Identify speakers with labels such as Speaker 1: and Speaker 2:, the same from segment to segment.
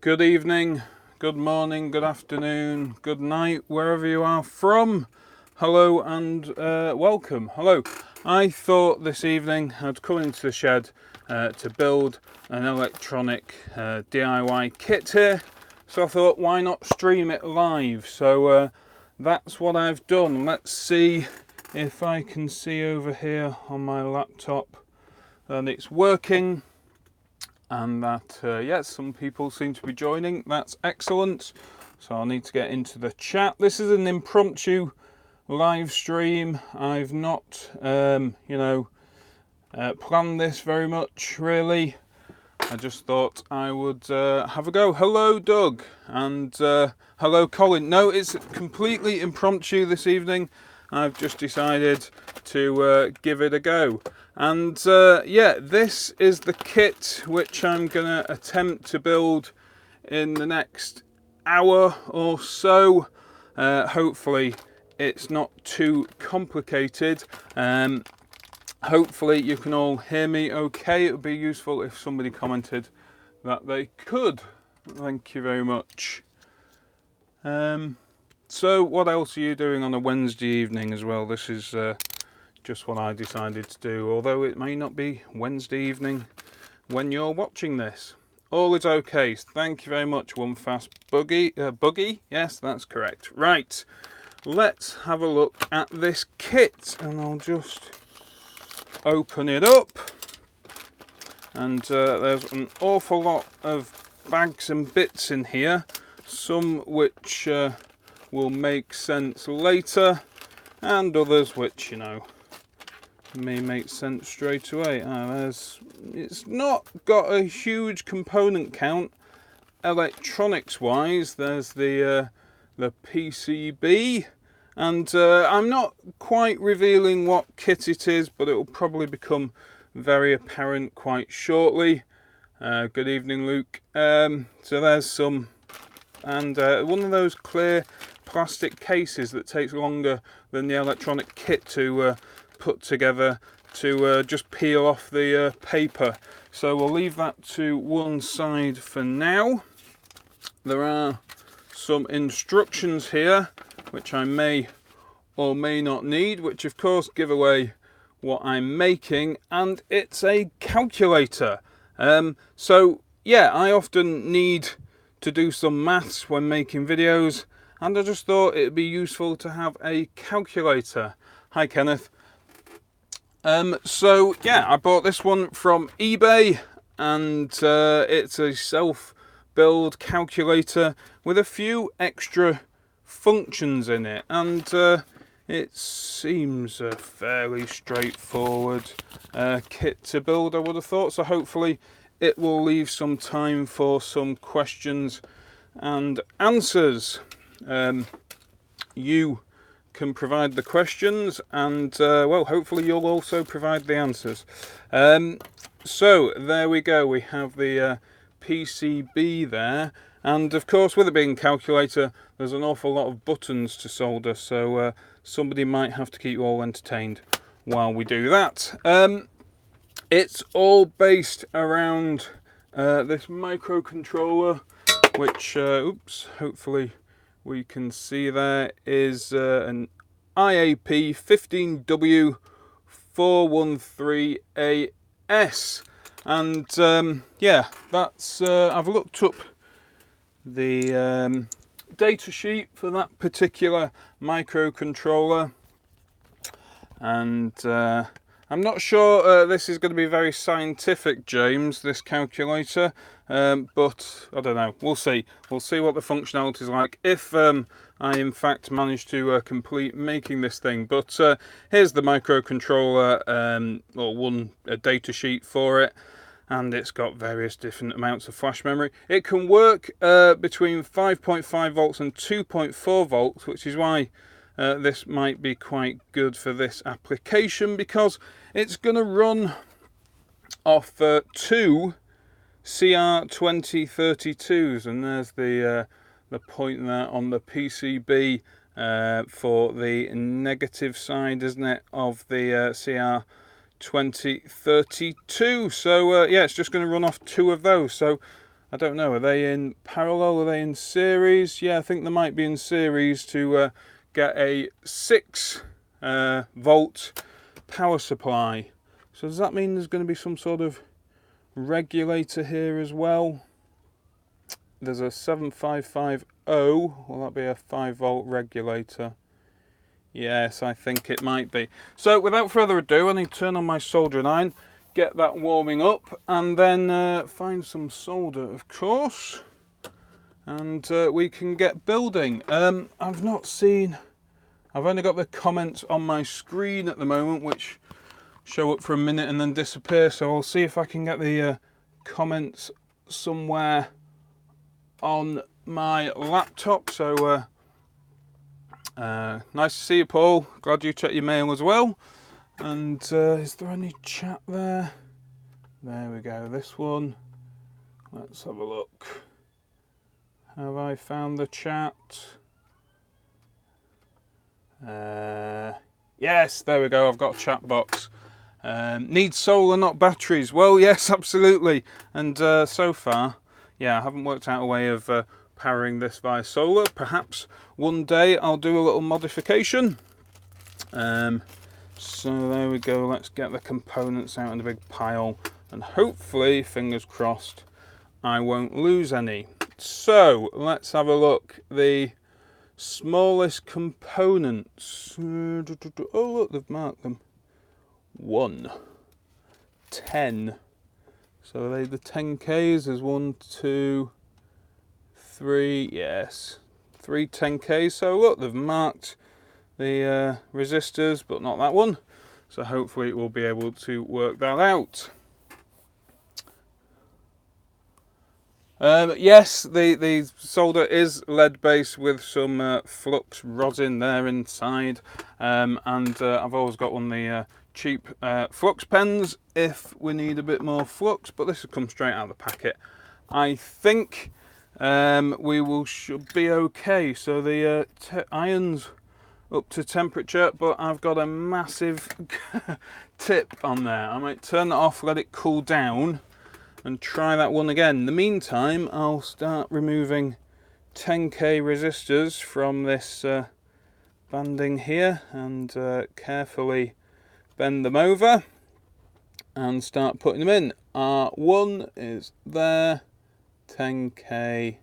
Speaker 1: Good evening, good morning, good afternoon, good night, wherever you are from. Hello and welcome. Hello. I thought this evening I'd come into the shed to build an electronic DIY kit here. So I thought, why not stream it live? So that's what I've done. Let's see if I can see over here on my laptop that it's working. And that, yes, some people seem to be joining. That's excellent. So I'll need to get into the chat. This is an impromptu live stream. I've not, planned this very much, really. I just thought I would have a go. Hello, Doug. And hello, Colin. No, it's completely impromptu this evening. I've just decided to give it a go. And yeah, this is the kit which I'm going to attempt to build in the next hour or so. Hopefully it's not too complicated. Hopefully you can all hear me okay. It would be useful if somebody commented that they could. Thank you very much. So what else are you doing on a Wednesday evening as well? This is just what I decided to do, although it may not be Wednesday evening when you're watching this. All is okay. Thank you very much, One Fast Buggy. Yes, that's correct. Right, let's have a look at this kit, and I'll just open it up. And there's an awful lot of bags and bits in here, some which will make sense later, and others which, may make sense straight away. It's not got a huge component count electronics wise. There's the PCB, and I'm not quite revealing what kit it is, but it will probably become very apparent quite shortly. Good evening, Luke. So there's some, and one of those clear plastic cases that takes longer than the electronic kit to put together, to just peel off the paper. So we'll leave that to one side for now. There are some instructions here which I may or may not need, which of course give away what I'm making, and it's a calculator. So yeah, I often need to do some maths when making videos, and I just thought it'd be useful to have a calculator. Hi Kenneth. So yeah, I bought this one from eBay, and it's a self-build calculator with a few extra functions in it, and it seems a fairly straightforward kit to build, I would have thought. So hopefully it will leave some time for some questions and answers. You can provide the questions, and well, hopefully you'll also provide the answers. So there we go, we have the PCB there, and of course with it being a calculator there's an awful lot of buttons to solder, so somebody might have to keep you all entertained while we do that. It's all based around this microcontroller, which hopefully we can see there is an IAP 15W413AS, and yeah, that's I've looked up the data sheet for that particular microcontroller, and I'm not sure this is going to be very scientific, James, this calculator, but I don't know. We'll see. We'll see what the functionality is like if I in fact manage to complete making this thing. But here's the microcontroller, or one data sheet for it, and it's got various different amounts of flash memory. It can work between 5.5 volts and 2.4 volts, which is why this might be quite good for this application, because it's going to run off two CR2032s, and there's the point there on the PCB for the negative side, isn't it, of the CR2032. So yeah, it's just going to run off two of those. So I don't know, are they in parallel, are they in series? Yeah, I think they might be in series to get a 6 volt power supply. So does that mean there's going to be some sort of regulator here as well? There's a 7550, will that be a 5 volt regulator? Yes, I think it might be. So without further ado, I need to turn on my soldering iron, get that warming up, and then find some solder, of course, and we can get building. I've only got the comments on my screen at the moment, which show up for a minute and then disappear, so I'll see if I can get the comments somewhere on my laptop. So nice to see you, Paul. Glad you checked your mail as well. And is there any chat there? There we go, this one. Let's have a look. Have I found the chat? Yes, there we go, I've got a chat box. Need solar, not batteries. Well, yes, absolutely. And so far, yeah, I haven't worked out a way of powering this via solar. Perhaps one day I'll do a little modification. So there we go, let's get the components out in a big pile, and hopefully, fingers crossed, I won't lose any. So let's have a look. The smallest components. Oh look, they've marked them. 1, 10. So are they the 10Ks? There's 1, 2, 3, yes, 3 10Ks. So look, they've marked the resistors, but not that one. So hopefully we'll be able to work that out. Yes, the solder is lead based with some flux rosin there inside, and I've always got one of the cheap flux pens if we need a bit more flux, but this will come straight out of the packet. I think should be okay. So the iron's up to temperature, but I've got a massive tip on there. I might turn that off, let it cool down, and try that one again. In the meantime, I'll start removing 10K resistors from this banding here, and carefully bend them over and start putting them in. R1 is there, 10K.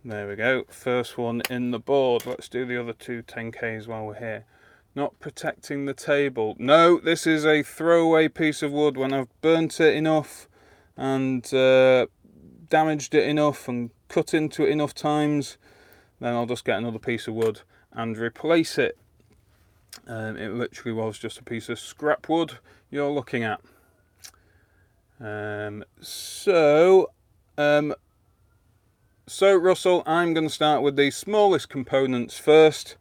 Speaker 1: There we go, first one in the board. Let's do the other 2 10Ks while we're here. Not protecting the table. No, this is a throwaway piece of wood. When I've burnt it enough and damaged it enough and cut into it enough times, then I'll just get another piece of wood and replace it. It literally was just a piece of scrap wood you're looking at. So Russell, I'm going to start with the smallest components first,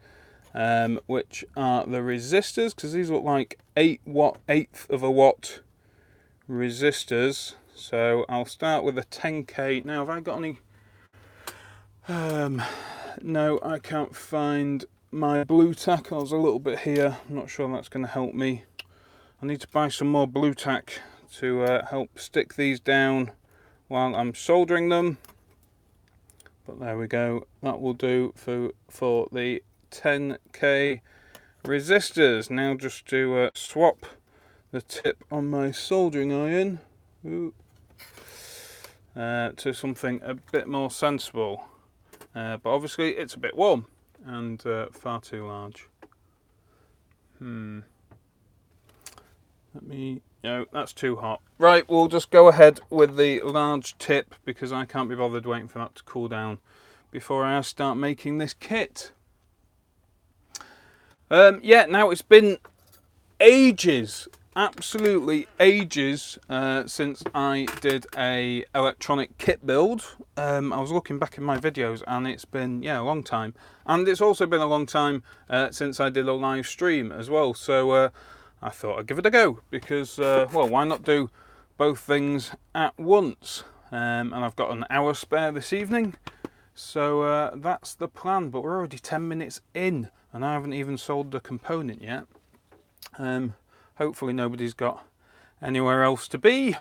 Speaker 1: which are the resistors, because these look like 1/8 of a watt resistors. So I'll start with a 10K. Now, have I got any? No, I can't find my blue tack. I was a little bit here. I'm not sure that's going to help me. I need to buy some more blue tack to help stick these down while I'm soldering them. But there we go, that will do for the 10K resistors. Now just to swap the tip on my soldering iron to something a bit more sensible. But obviously it's a bit warm and far too large. No, that's too hot. Right, we'll just go ahead with the large tip because I can't be bothered waiting for that to cool down before I start making this kit. Yeah, now it's been ages, absolutely ages, since I did a electronic kit build. I was looking back in my videos and it's been, yeah, a long time. And it's also been a long time since I did a live stream as well. So I thought I'd give it a go because, well, why not do both things at once? And I've got an hour spare this evening, so that's the plan. But we're already 10 minutes in and I haven't even soldered the component yet. Hopefully nobody's got anywhere else to be.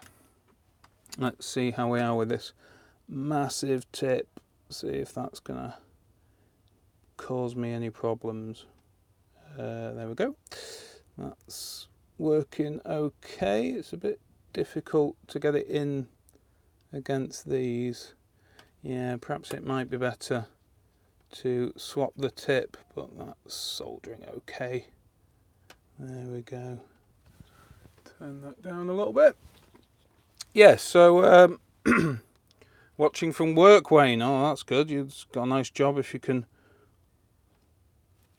Speaker 1: Let's see how we are with this massive tip. See if that's gonna cause me any problems. There we go. That's working okay. It's a bit difficult to get it in against these. Yeah, perhaps it might be better to swap the tip, but that's soldering okay. There we go. Turn that down a little bit. Yeah, so watching from work, Wayne. Oh, that's good. You've got a nice job if you can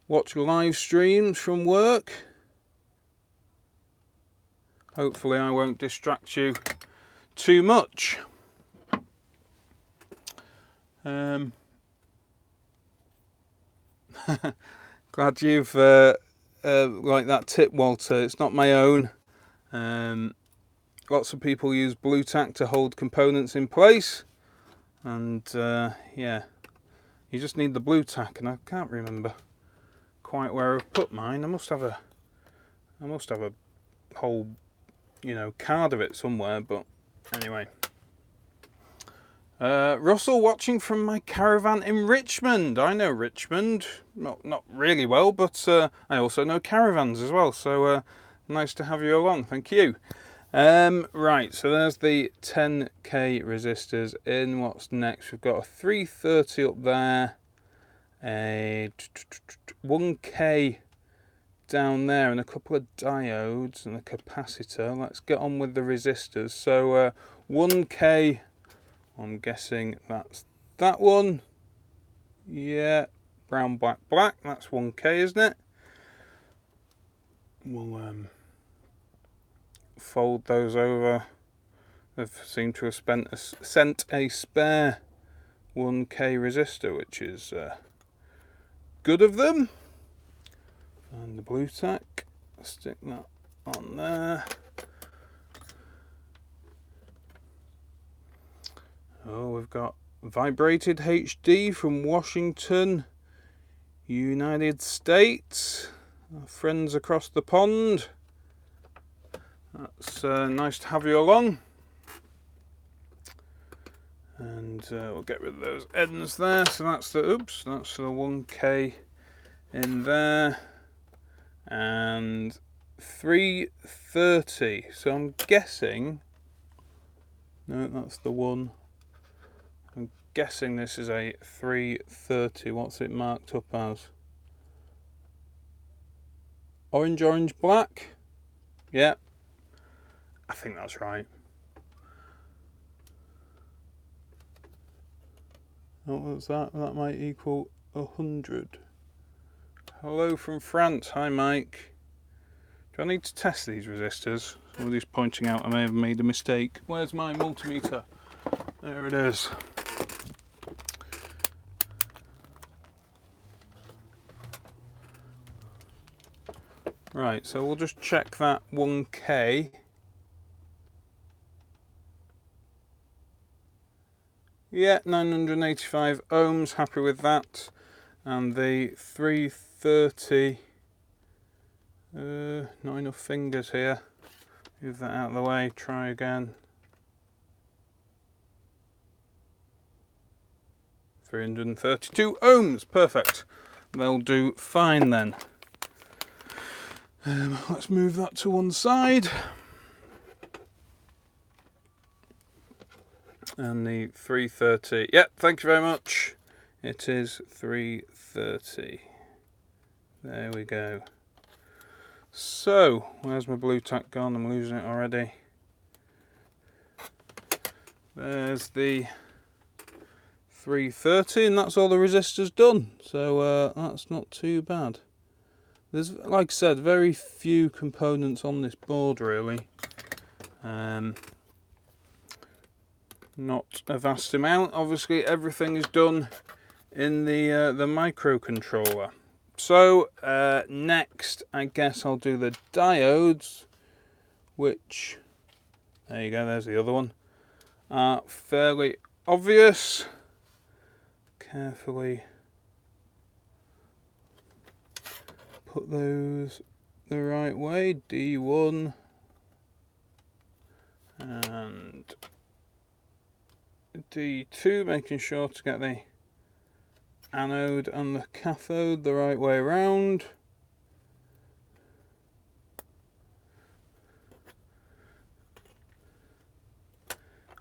Speaker 1: watch live streams from work. Hopefully I won't distract you too much. Glad you've liked that tip, Walter. It's not my own. Lots of people use blue tack to hold components in place, and yeah, you just need the blue tack, and I can't remember quite where I've put mine. I must have a whole, card of it somewhere, but anyway. Russell watching from my caravan in Richmond. I know Richmond, not really well, but I also know caravans as well, so nice to have you along, thank you. Right, so there's the 10k resistors in. What's next? We've got a 330 up there, a 1k down there, and a couple of diodes and a capacitor. Let's get on with the resistors. So 1k, I'm guessing that's that one. Yeah, brown, black, black. That's 1k, isn't it? We'll fold those over. They've seemed to have sent a spare 1k resistor, which is good of them. And the blue tack, stick that on there. Oh, we've got vibrated HD from Washington, United States. Our friends across the pond. That's nice to have you along. And we'll get rid of those ends there. So that's the 1k in there. And 330. So I'm guessing, no, that's the one. I'm guessing this is a 330. What's it marked up as? Orange, orange, black. Yeah, I think that's right. What's that? That might equal 100. Hello from France. Hi, Mike. Do I need to test these resistors? Somebody's pointing out I may have made a mistake. Where's my multimeter? There it is. Right, so we'll just check that 1k. Yeah, 985 ohms, happy with that. And the 330, not enough fingers here. Move that out of the way, try again. 332 ohms, perfect. They'll do fine then. Let's move that to one side. And the 330, yep, thank you very much. It is 330. There we go. So, where's my blue tack gone? I'm losing it already. There's the 330, and that's all the resistors done. So that's not too bad. There's, like I said, very few components on this board really. Not a vast amount. Obviously, everything is done in the microcontroller. So next, I guess I'll do the diodes, which, there you go. There's the other one. Are fairly obvious. Carefully put those the right way. D1 and D2, making sure to get the anode and the cathode the right way around.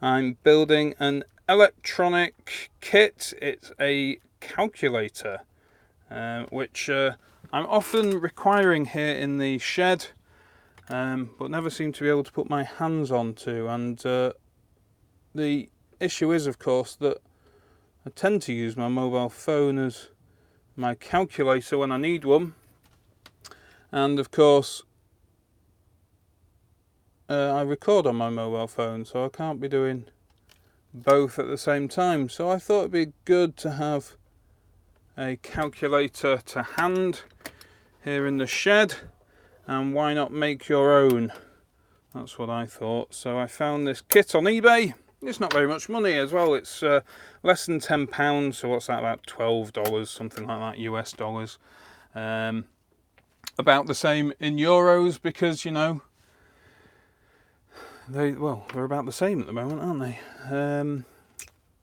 Speaker 1: I'm building an electronic kit. It's a calculator, which I'm often requiring here in the shed, but never seem to be able to put my hands onto. And the issue is, of course, that I tend to use my mobile phone as my calculator when I need one. And of course, I record on my mobile phone, so I can't be doing both at the same time. So I thought it'd be good to have a calculator to hand here in the shed, and why not make your own? That's what I thought. So I found this kit on eBay. It's not very much money as well. It's less than £10, so what's that, about $12, something like that, US dollars. About the same in euros, because, you know, they're about the same at the moment, aren't they?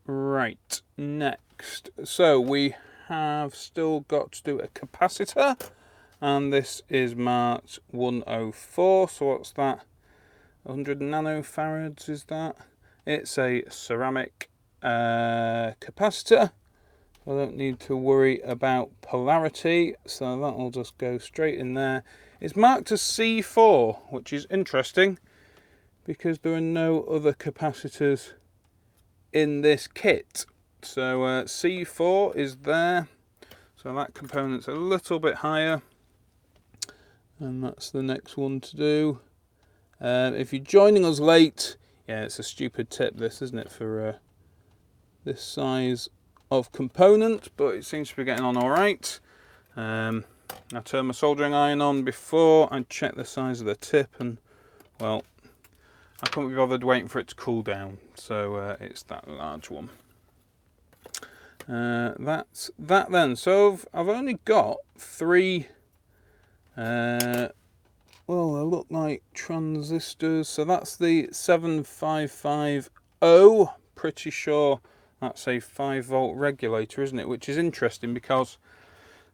Speaker 1: Right, next. So we have still got to do a capacitor, and this is marked 104. So what's that? 100 nanofarads is that? It's a ceramic capacitor. I don't need to worry about polarity, so that'll just go straight in there. It's marked as C4, which is interesting, because there are no other capacitors in this kit. So C4 is there, so that component's a little bit higher, and that's the next one to do. If you're joining us late, yeah, it's a stupid tip this, isn't it, for this size of component, but it seems to be getting on all right. I turned my soldering iron on before I checked the size of the tip, and well, I couldn't be bothered waiting for it to cool down, so it's that large one. That's that then. So I've only got three, well, they look like transistors. So that's the 7550, pretty sure that's a 5-volt regulator, isn't it? Which is interesting, because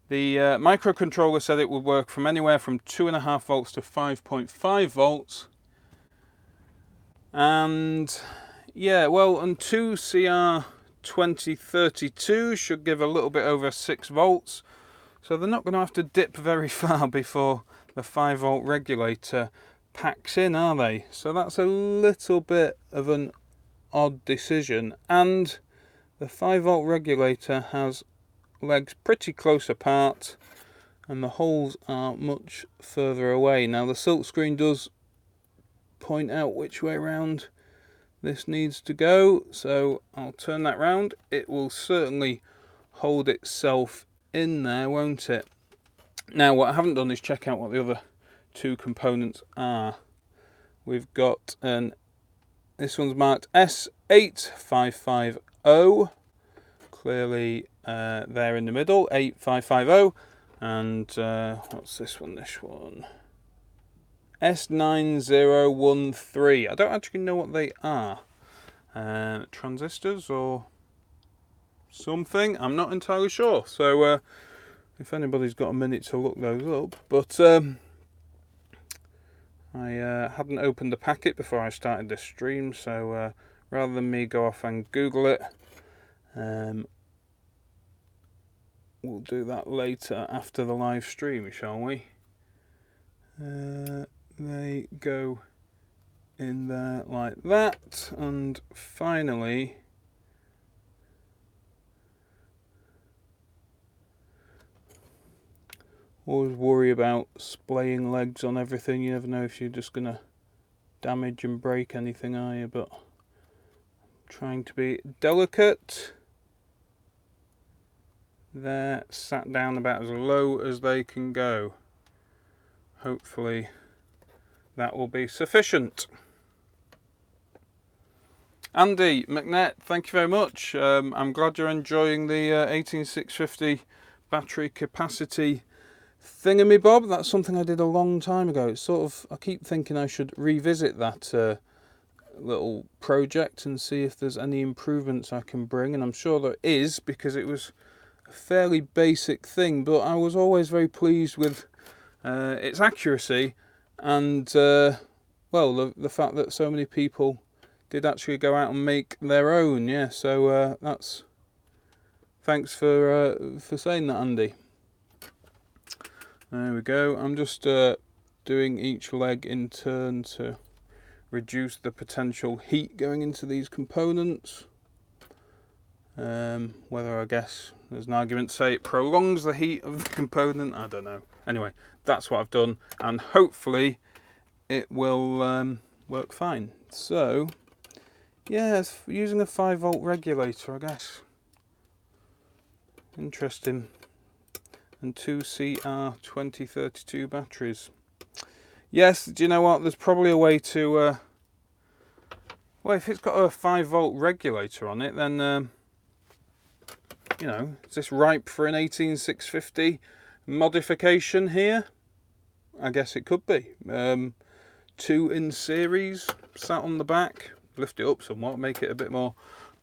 Speaker 1: the microcontroller said it would work from anywhere from 2.5 volts to 5.5 volts. And yeah, well, and 2CR2032 should give a little bit over 6 volts. So they're not going to have to dip very far before the 5-volt regulator packs in, are they? So that's a little bit of an odd decision. And the 5-volt regulator has legs pretty close apart, and the holes are much further away. Now the silkscreen does point out which way around this needs to go, so I'll turn that round. It will certainly hold itself in there, won't it? Now what I haven't done is check out what the other two components are. We've got this one's marked S8550, clearly there in the middle, 8550, and what's this one? This one, S9013. I don't actually know what they are. Transistors or something? I'm not entirely sure. So if anybody's got a minute to look those up. But I hadn't opened the packet before I started this stream, so rather than me go off and Google it, we'll do that later after the live stream, shall we? They go in there like that, and finally always worry about splaying legs on everything. You never know if you're just gonna damage and break anything, are you? But I'm trying to be delicate. They're sat down about as low as they can go. Hopefully that will be sufficient. Andy McNett, thank you very much. I'm glad you're enjoying the 18650 battery capacity thingamabob. That's something I did a long time ago. It's sort of, I keep thinking I should revisit that little project and see if there's any improvements I can bring, and I'm sure there is, because it was a fairly basic thing, but I was always very pleased with its accuracy and well, the fact that so many people did actually go out and make their own. Yeah, so that's thanks for saying that, Andy. There we go. I'm just doing each leg in turn to reduce the potential heat going into these components. Whether, I guess there's an argument to say it prolongs the heat of the component, I don't know. Anyway, that's what I've done, and hopefully it will work fine. So yeah, it's using a 5-volt regulator, I guess. Interesting. And 2 CR2032 batteries. Yes, do you know what? There's probably a way to well, if it's got a 5-volt regulator on it, then you know, is this ripe for an 18650 modification here? I guess it could be. 2 in series, sat on the back, lift it up somewhat, make it a bit more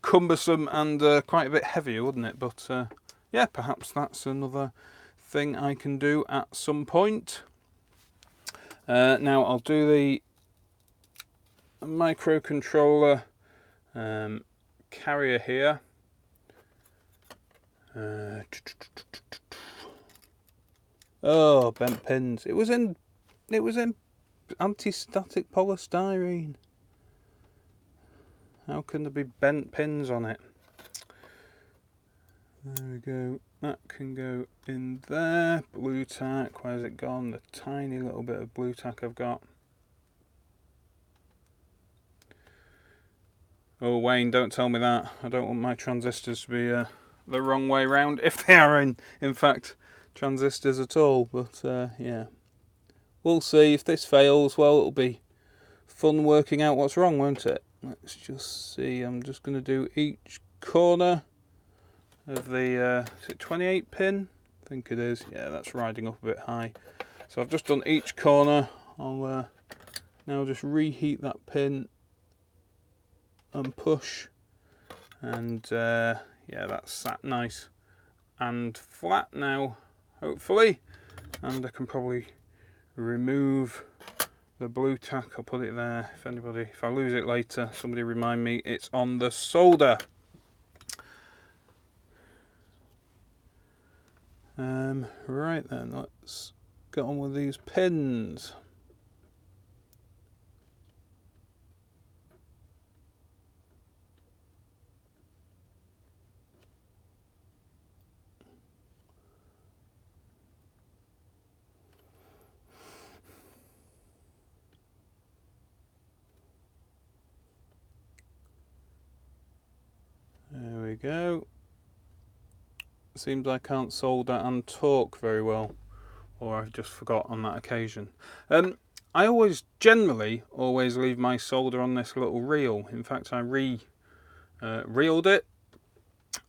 Speaker 1: cumbersome and quite a bit heavier, wouldn't it? But yeah, perhaps that's another thing I can do at some point. Now I'll do the microcontroller carrier here. Oh, bent pins. It was in anti-static polystyrene. How can there be bent pins on it? There we go. That can go in there. Blue tack. Where's it gone? The tiny little bit of blue tack I've got. Oh, Wayne, don't tell me that. I don't want my transistors to be the wrong way round, if they are in fact transistors at all. But yeah, we'll see. If this fails, well, it'll be fun working out what's wrong, won't it? Let's just see. I'm just going to do each corner of the is it 28 pin? I think it is. Yeah, that's riding up a bit high. So I've just done each corner. I'll now just reheat that pin and push, and yeah, that's sat nice and flat now, hopefully. And I can probably remove the blue tack. I'll put it there. If I lose it later, somebody remind me it's on the solder. Right then, let's get on with these pins. There we go. Seems I can't solder and torque very well, or I've just forgot on that occasion. I generally always leave my solder on this little reel. In fact, I reeled it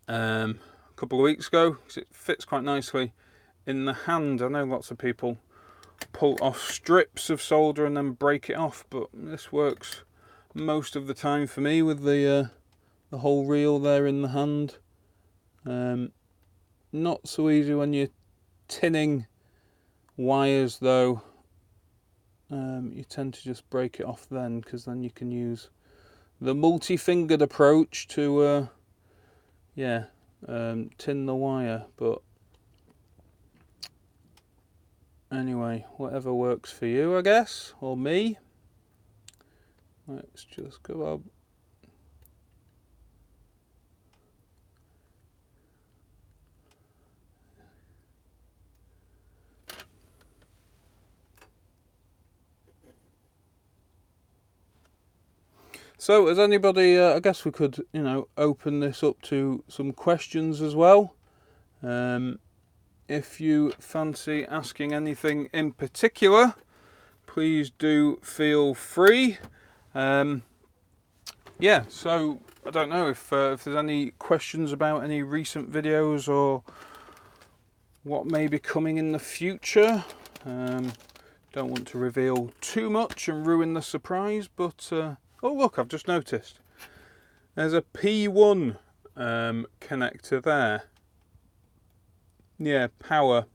Speaker 1: a couple of weeks ago because it fits quite nicely in the hand. I know lots of people pull off strips of solder and then break it off, but this works most of the time for me with the whole reel there in the hand. Not so easy when you're tinning wires though. You tend to just break it off then, because then you can use the multi-fingered approach to yeah, tin the wire. But anyway, whatever works for you, I guess, or me. Let's just go up. So, has anybody, I guess we could, you know, open this up to some questions as well. If you fancy asking anything in particular, please do feel free. Yeah, so I don't know if there's any questions about any recent videos or what may be coming in the future. Don't want to reveal too much and ruin the surprise, but Oh look, I've just noticed. There's a P1 connector there. Yeah, power.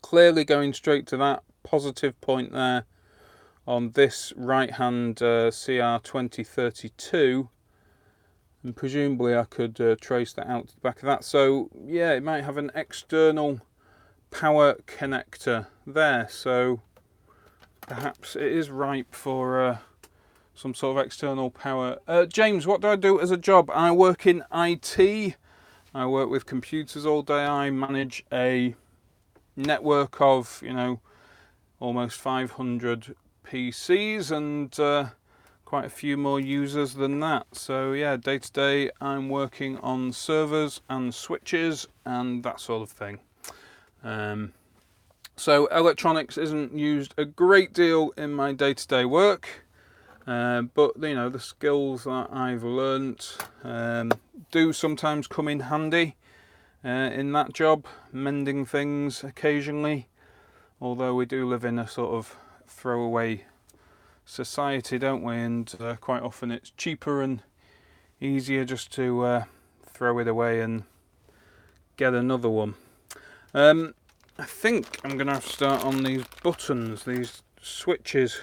Speaker 1: Clearly going straight to that positive point there on this right hand CR2032. And presumably I could trace that out to the back of that. So yeah, it might have an external power connector there. So perhaps it is ripe for some sort of external power. James, what do I do as a job? I work in IT. I work with computers all day. I manage a network of, you know, almost 500 PCs and quite a few more users than that. So yeah, day to day I'm working on servers and switches and that sort of thing. So electronics isn't used a great deal in my day-to-day work, but you know, the skills that I've learnt do sometimes come in handy in that job, mending things occasionally, although we do live in a sort of throwaway society, don't we, and quite often it's cheaper and easier just to throw it away and get another one. I think I'm going to have to start on these buttons, these switches,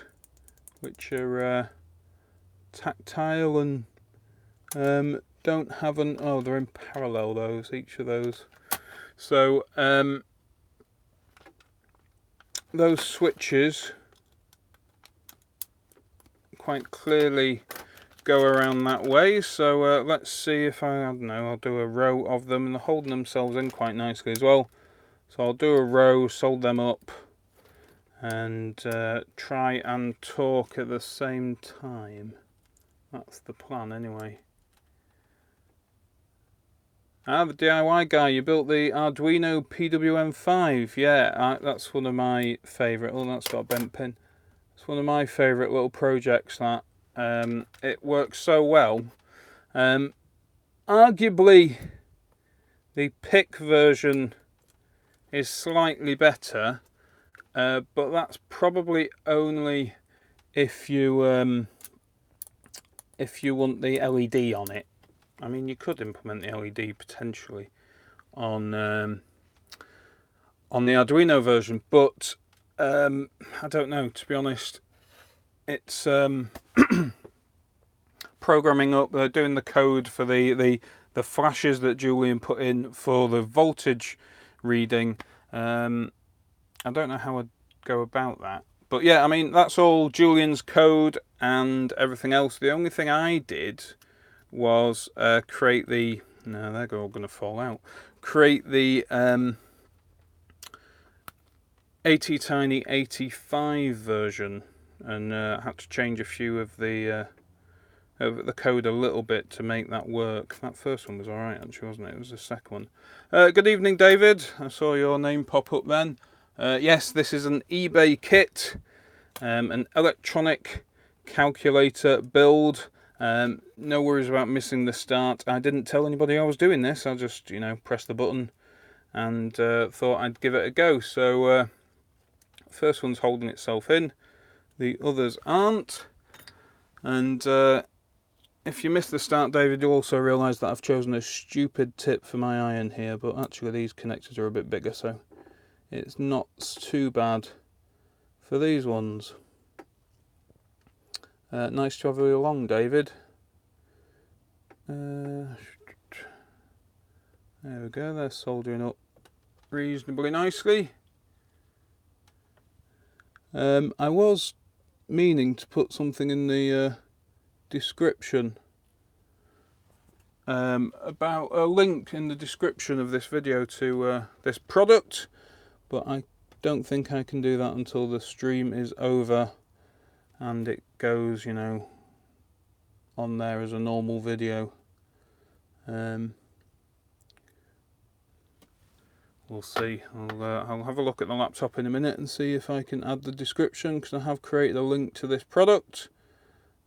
Speaker 1: which are tactile and don't have an... oh, they're in parallel, those, each of those. So those switches quite clearly go around that way. So let's see if I don't know, I'll do a row of them, and they're holding themselves in quite nicely as well. So I'll do a row, solder them up, and try and talk at the same time. That's the plan anyway. Ah, the DIY guy, you built the Arduino PWM5. Yeah, that's one of my favourite. Oh, that's got a bent pin. It's one of my favourite little projects, that. It works so well. Arguably, the PIC version is slightly better, but that's probably only if you want the LED on it. I mean, you could implement the LED potentially on the Arduino version, but I don't know, to be honest. It's programming up, doing the code for the flashes that Julian put in for the voltage reading. I don't know how I'd go about that, but yeah, I mean, that's all Julian's code and everything else. The only thing I did was create the... no, they're all going to fall out. Create the ATtiny 85 version, and had to change a few of the code a little bit to make that work. That first one was alright actually, wasn't it? It was the second one. Good evening, David. I saw your name pop up then. Yes, this is an eBay kit, an electronic calculator build. No worries about missing the start. I didn't tell anybody I was doing this. I just, you know, pressed the button and thought I'd give it a go. So first one's holding itself in, the others aren't. And if you miss the start, David, you'll also realise that I've chosen a stupid tip for my iron here, but actually these connectors are a bit bigger, so it's not too bad for these ones. Nice to have you along, David. There we go, they're soldering up reasonably nicely. I was meaning to put something in the description about a link in the description of this video to this product, but I don't think I can do that until the stream is over and it goes, you know, on there as a normal video. We'll see. I'll have a look at the laptop in a minute and see if I can add the description, because I have created a link to this product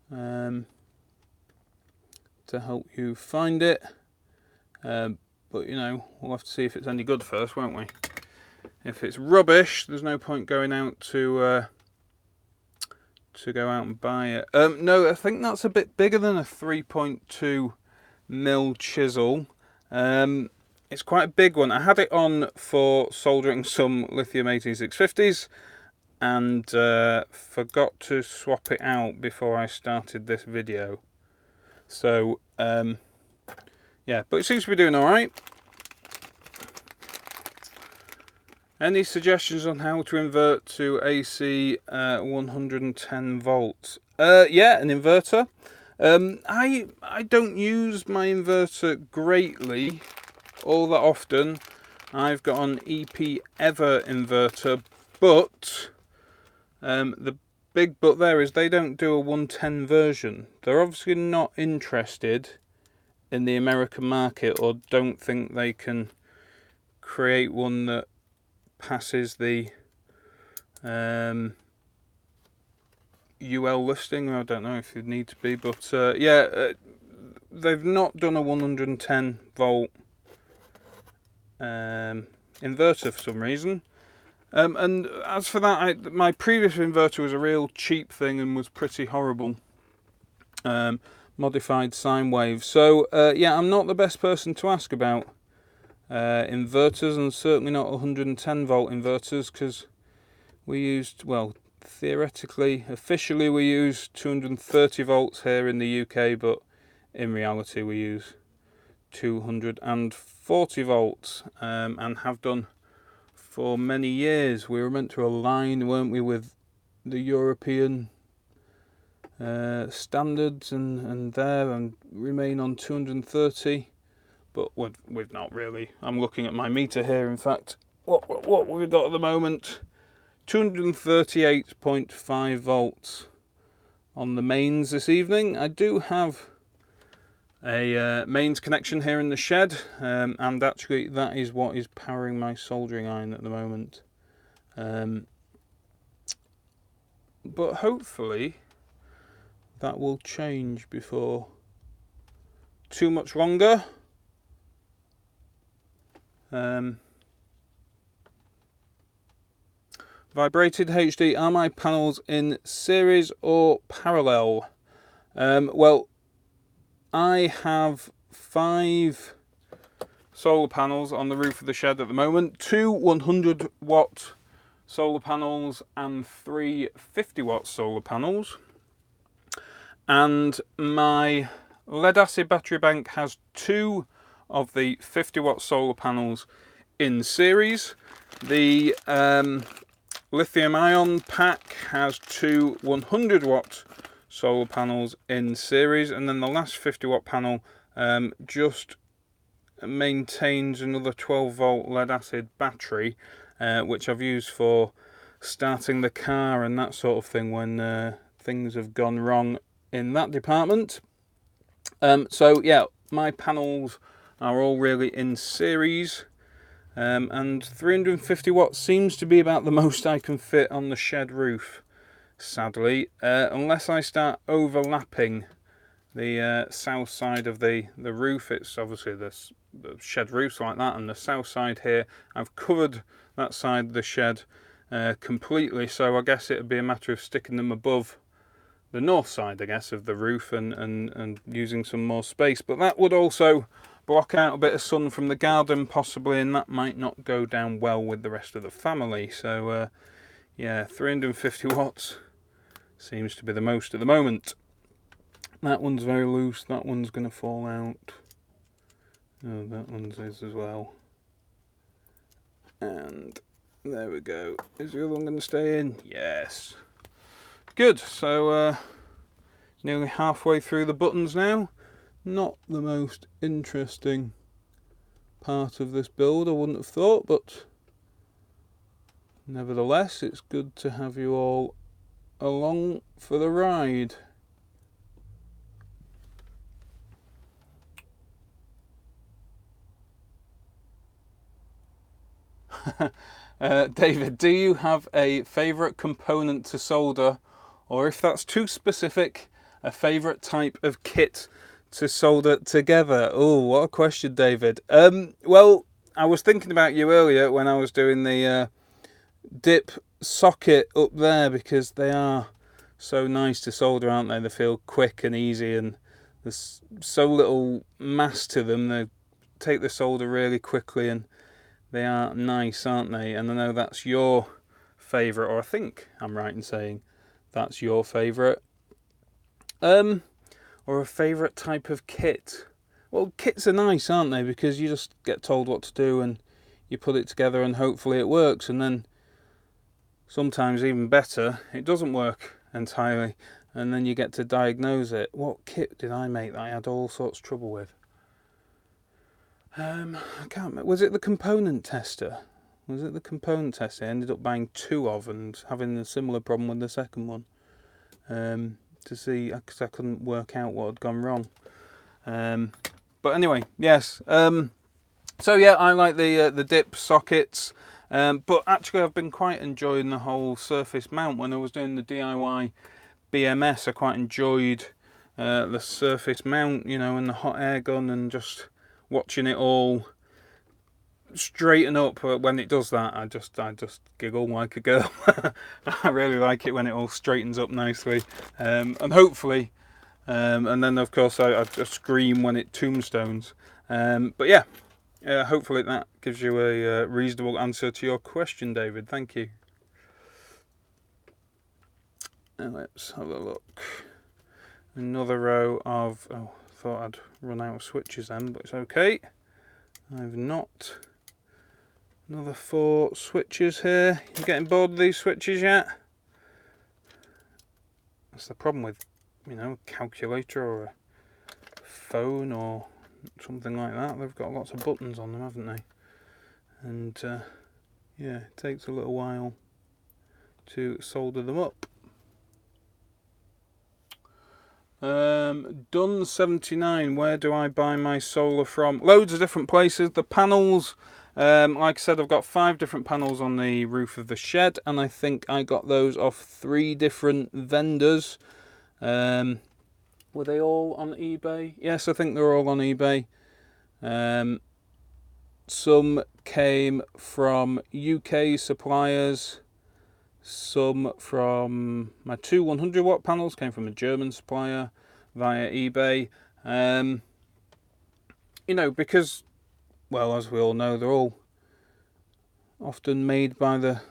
Speaker 1: to help you find it. But you know, we'll have to see if it's any good first, won't we? If it's rubbish, there's no point going out to to go out and buy it. No, I think that's a bit bigger than a 3.2mm chisel. It's quite a big one. I had it on for soldering some lithium 18650s and forgot to swap it out before I started this video. So, yeah, but it seems to be doing alright. Any suggestions on how to invert to AC 110 volts? Yeah, an inverter. I don't use my inverter greatly all that often. I've got an EP Ever inverter, but the big but there is they don't do a 110 version. They're obviously not interested in the American market, or don't think they can create one that passes the UL listing. I don't know if you'd need to be, but yeah, they've not done a 110 volt inverter for some reason. And as for that, my previous inverter was a real cheap thing and was pretty horrible. Modified sine wave. So yeah, I'm not the best person to ask about inverters, and certainly not 110 volt inverters, because we used, well, theoretically, officially we use 230 volts here in the UK, but in reality we use 240 volts and have done for many years. We were meant to align, weren't we, with the European standards and remain on 230, but we've not really. I'm looking at my meter here, in fact. What we've got at the moment, 238.5 volts on the mains this evening. I do have a mains connection here in the shed, and actually that is what is powering my soldering iron at the moment. But hopefully that will change before too much longer. Vibrated HD, are my panels in series or parallel? Well, I have 5 solar panels on the roof of the shed at the moment, 2 100 watt solar panels and 3 50 watt solar panels. And my lead acid battery bank has 2 of the 50 watt solar panels in series. The lithium ion pack has 2 100 watt solar panels in series, and then the last 50 watt panel just maintains another 12 volt lead acid battery, which I've used for starting the car and that sort of thing when things have gone wrong in that department. So yeah, my panels are all really in series, and 350 watts seems to be about the most I can fit on the shed roof, sadly, unless I start overlapping the south side of the roof. It's obviously the shed roof's like that, and the south side here, I've covered that side of the shed completely, so I guess it would be a matter of sticking them above the north side, I guess, of the roof and using some more space. But that would also block out a bit of sun from the garden possibly, and that might not go down well with the rest of the family. So yeah, 350 watts seems to be the most at the moment. That one's very loose, that one's going to fall out. Oh, that one's is as well. And there we go. Is the other one going to stay in? Yes. Good, so nearly halfway through the buttons now. Not the most interesting part of this build, I wouldn't have thought, but nevertheless it's good to have you all along for the ride. David, do you have a favourite component to solder, or if that's too specific, a favourite type of kit to solder together? Oh, what a question, David. Well, I was thinking about you earlier when I was doing the dip socket up there, because they are so nice to solder, aren't they? They feel quick and easy, and there's so little mass to them. They take the solder really quickly, and they are nice, aren't they? And I know that's your favourite, or I think I'm right in saying that's your favourite. Or a favourite type of kit. Well, kits are nice, aren't they? Because you just get told what to do and you put it together and hopefully it works. And then sometimes even better, it doesn't work entirely. And then you get to diagnose it. What kit did I make that I had all sorts of trouble with? I can't remember. Was it the component tester? I ended up buying 2 of and having a similar problem with the second one. To see, because I couldn't work out what had gone wrong. But anyway, yes. So yeah, I like the dip sockets. But actually, I've been quite enjoying the whole surface mount. When I was doing the DIY BMS, I quite enjoyed the surface mount, you know, and the hot air gun, and just watching it all straighten up. When it does that, I just giggle like a girl. I really like it when it all straightens up nicely, and hopefully, and then of course I just scream when it tombstones. But yeah, hopefully that gives you a reasonable answer to your question, David. Thank you. Now let's have a look. Another row of, oh, I thought I'd run out of switches then, but it's okay. I've not. Another 4 switches here. You getting bored of these switches yet? That's the problem with, you know, a calculator or a phone or something like that. They've got lots of buttons on them, haven't they? And yeah, it takes a little while to solder them up. Done 79. Where do I buy my solar from? Loads of different places. The panels, like I said, I've got 5 different panels on the roof of the shed, and I think I got those off 3 different vendors. Were they all on eBay? Yes, I think they're all on eBay. Some came from UK suppliers. Some from my 2 100-watt panels came from a German supplier via eBay. You know, because, well, as we all know, they're all often made by the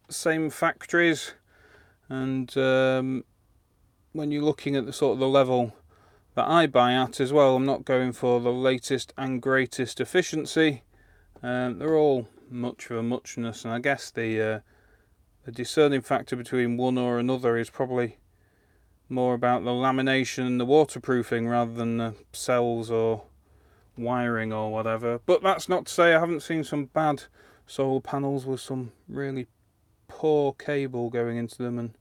Speaker 1: same factories, and when you're looking at the sort of the level that I buy at as well, I'm not going for the latest and greatest efficiency. They're all much of a muchness, and I guess the discerning factor between one or another is probably more about the lamination and the waterproofing rather than the cells or wiring or whatever. But that's not to say I haven't seen some bad solar panels with some really poor cable going into them and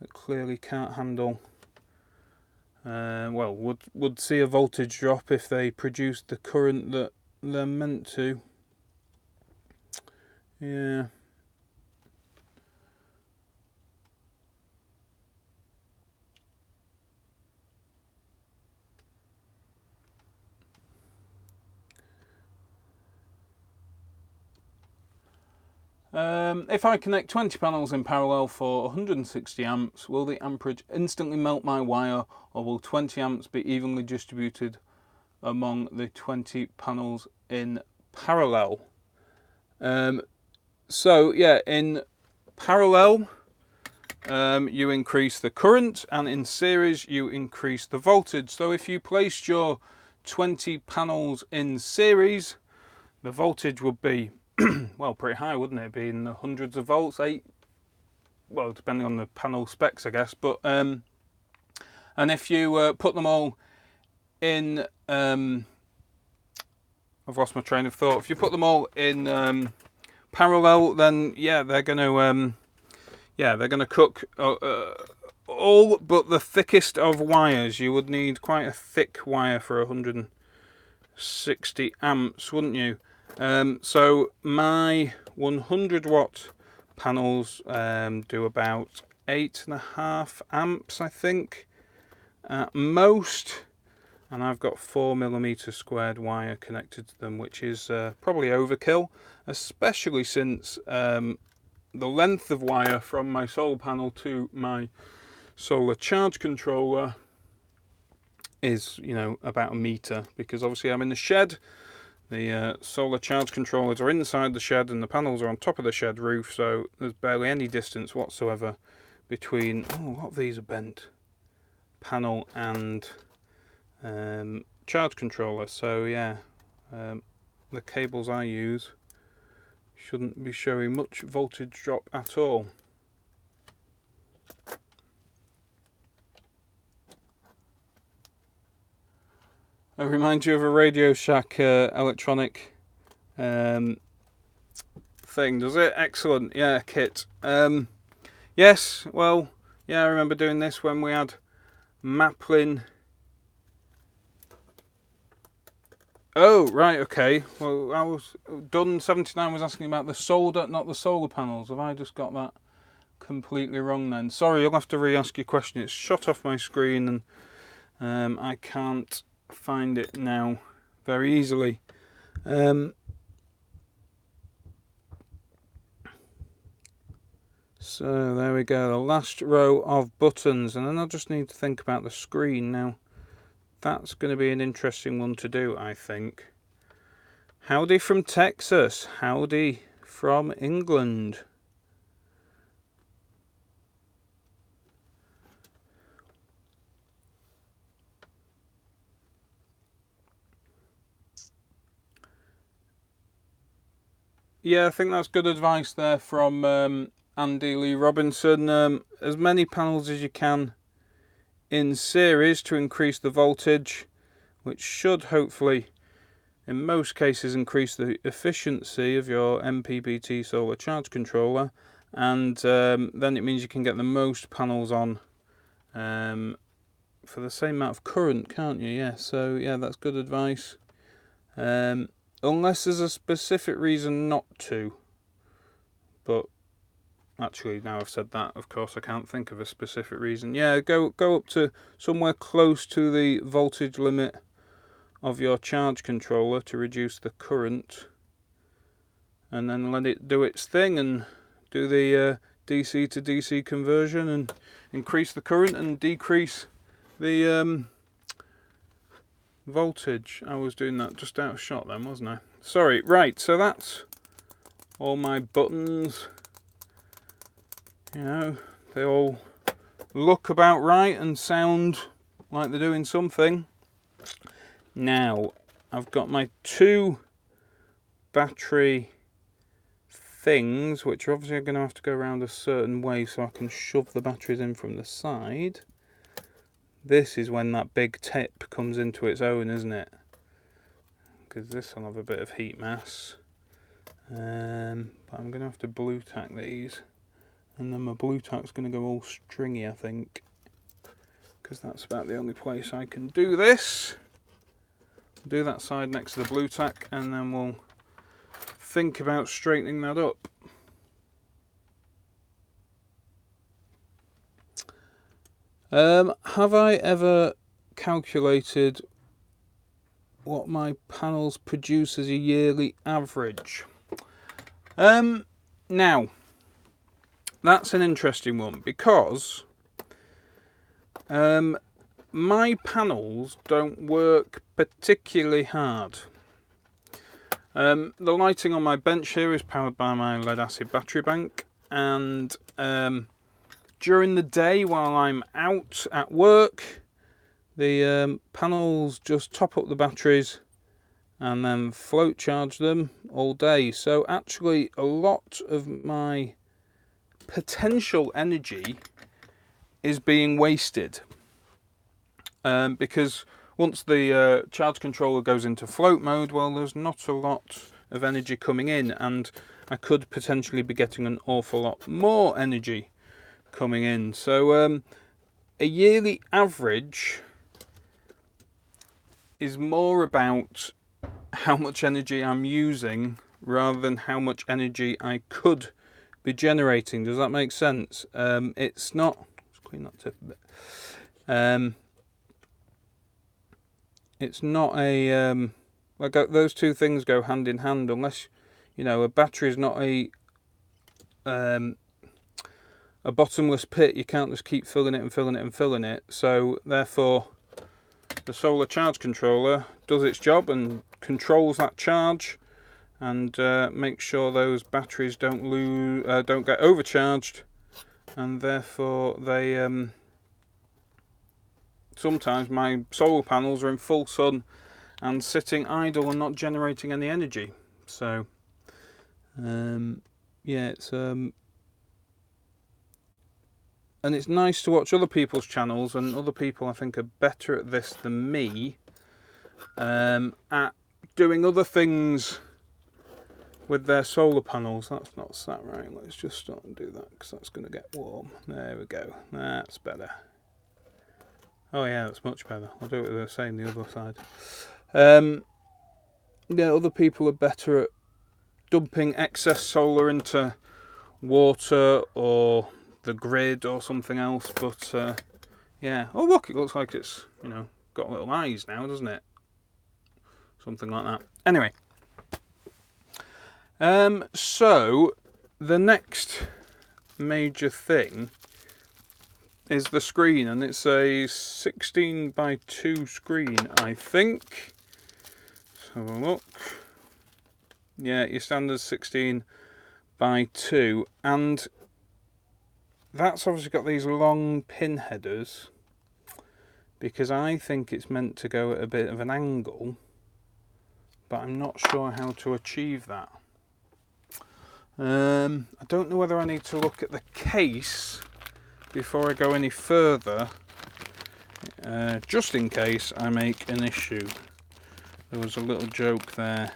Speaker 1: that clearly can't handle, well, would see a voltage drop if they produced the current that they're meant to. Yeah. If I connect 20 panels in parallel for 160 amps, will the amperage instantly melt my wire, or will 20 amps be evenly distributed among the 20 panels in parallel? So yeah, in parallel you increase the current, and in series you increase the voltage. So if you placed your 20 panels in series, the voltage would be well, pretty high, wouldn't it? Be in the hundreds of volts, well, depending on the panel specs, I guess. But and if you put them all in, I've lost my train of thought. If you put them all in parallel, then yeah, they're going to cook all but the thickest of wires. You would need quite a thick wire for 160 amps, wouldn't you? So my 100-watt panels do about 8.5 amps, I think, at most, and I've got 4mm squared wire connected to them, which is probably overkill, especially since the length of wire from my solar panel to my solar charge controller is, you know, about 1 meter, because obviously I'm in the shed. The solar charge controllers are inside the shed and the panels are on top of the shed roof, so there's barely any distance whatsoever between, oh, a lot of these are bent, panel and charge controller. So yeah, the cables I use shouldn't be showing much voltage drop at all. I remind you of a Radio Shack electronic thing, does it? Excellent, yeah, kit. Yes, well, yeah, I remember doing this when we had Maplin. Oh, right, okay. Well, I was done. 79 was asking about the solder, not the solar panels. Have I just got that completely wrong then? Sorry, you'll have to re-ask your question. It's shot off my screen and I can't find it now very easily. So there we go, the last row of buttons, and then I'll just need to think about the screen now. That's going to be an interesting one to do, I think. Howdy from Texas, howdy from England. Yeah, I think that's good advice there from Andy Lee Robinson. As many panels as you can in series to increase the voltage, which should hopefully, in most cases, increase the efficiency of your MPPT solar charge controller, and then it means you can get the most panels on for the same amount of current, can't you? Yeah, so yeah, that's good advice. Unless there's a specific reason not to. But actually, now I've said that, of course, I can't think of a specific reason. Yeah, go up to somewhere close to the voltage limit of your charge controller to reduce the current, and then let it do its thing and do the DC to DC conversion and increase the current and decrease the voltage. I was doing that just out of shot then, wasn't I? Sorry. Right, so that's all my buttons. You know, they all look about right and sound like they're doing something. Now, I've got my 2 battery things, which are obviously going to have to go around a certain way so I can shove the batteries in from the side. This is when that big tip comes into its own, isn't it? Because this will have a bit of heat mass. But I'm going to have to blue tack these. And then my blue tack's going to go all stringy, I think. Because that's about the only place I can do this. Do that side next to the blue tack, and then we'll think about straightening that up. Have I ever calculated what my panels produce as a yearly average? Now, that's an interesting one, because my panels don't work particularly hard. The lighting on my bench here is powered by my lead acid battery bank, and during the day while I'm out at work, the panels just top up the batteries and then float charge them all day. So actually a lot of my potential energy is being wasted, because once the charge controller goes into float mode, well, there's not a lot of energy coming in, and I could potentially be getting an awful lot more energy coming in. So a yearly average is more about how much energy I'm using rather than how much energy I could be generating. Does that make sense? It's not. Let's clean that tip a bit. It's not a like those two things go hand in hand, unless, you know, a battery is not a a bottomless pit. You can't just keep filling it and filling it and filling it. So therefore, the solar charge controller does its job and controls that charge, and makes sure those batteries don't get overcharged, and therefore they sometimes my solar panels are in full sun and sitting idle and not generating any energy. So yeah, it's and it's nice to watch other people's channels, and other people I think are better at this than me, at doing other things with their solar panels. That's not sat right. Let's just start and do that, because that's going to get warm. There we go. That's better. Oh yeah, that's much better. I'll do it the same the other side. Yeah, other people are better at dumping excess solar into water or the grid or something else, but yeah. Oh look, it looks like it's, you know, got little eyes now, doesn't it? Something like that. Anyway, so the next major thing is the screen, and it's a 16:2 screen, I think. Let's have a look. Yeah, your standard 16:2, and that's obviously got these long pin headers, because I think it's meant to go at a bit of an angle, but I'm not sure how to achieve that. I don't know whether I need to look at the case before I go any further, just in case I make an issue. There was a little joke there,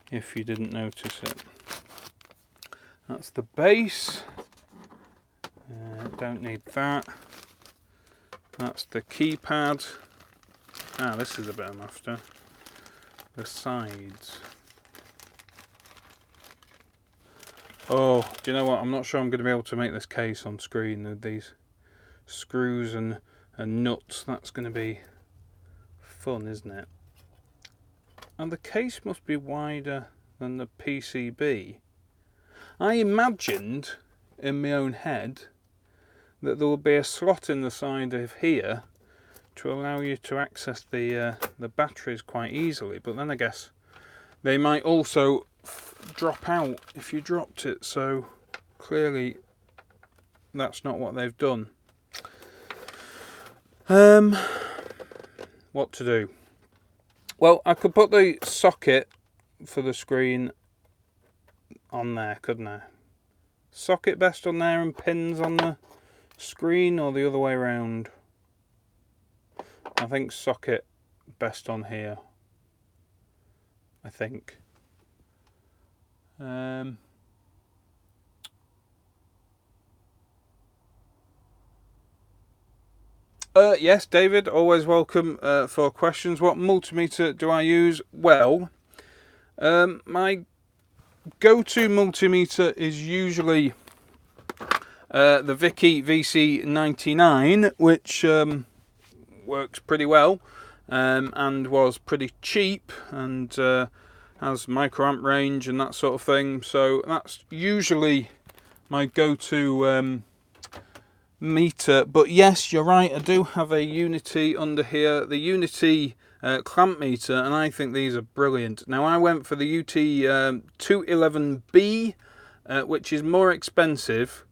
Speaker 1: if you didn't notice it. That's the base. Don't need that. That's the keypad. Ah, this is a bit I'm after. The sides. Oh, do you know what? I'm not sure I'm going to be able to make this case on screen with these screws and nuts. That's going to be fun, isn't it? And the case must be wider than the PCB. I imagined in my own head that there would be a slot in the side of here to allow you to access the batteries quite easily, but then I guess they might also drop out if you dropped it, so clearly that's not what they've done. What to do? Well, I could put the socket for the screen on there, couldn't I? Socket best on there and pins on the screen, or the other way around? I think socket best on here, I think. Yes, David, always welcome for questions. What multimeter do I use? Well, my go-to multimeter is usually the Vicky VC99, which works pretty well, and was pretty cheap, and has microamp range and that sort of thing. So that's usually my go-to meter. But yes, you're right, I do have a Unity under here, the Unity clamp meter, and I think these are brilliant. Now I went for the UT 211B, which is more expensive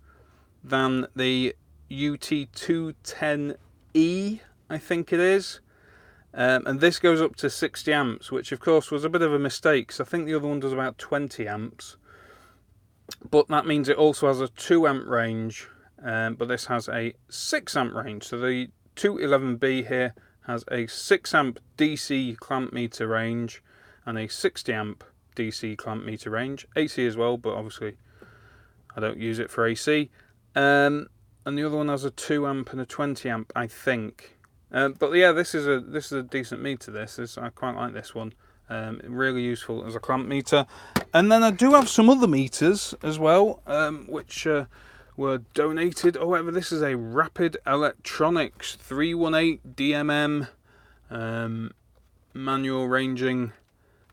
Speaker 1: than the UT 210E, I think it is. And this goes up to 60 amps, which of course was a bit of a mistake, because I think the other one does about 20 amps. But that means it also has a 2 amp range, but this has a 6 amp range. So the 211B here has a 6 amp DC clamp meter range and a 60 amp DC clamp meter range. AC as well, but obviously I don't use it for AC. And the other one has a 2 amp and a 20 amp, I think. But yeah, this is a decent meter. I quite like this one. Really useful as a clamp meter. And then I do have some other meters as well, which were donated. However, this is a Rapid Electronics 318 DMM manual ranging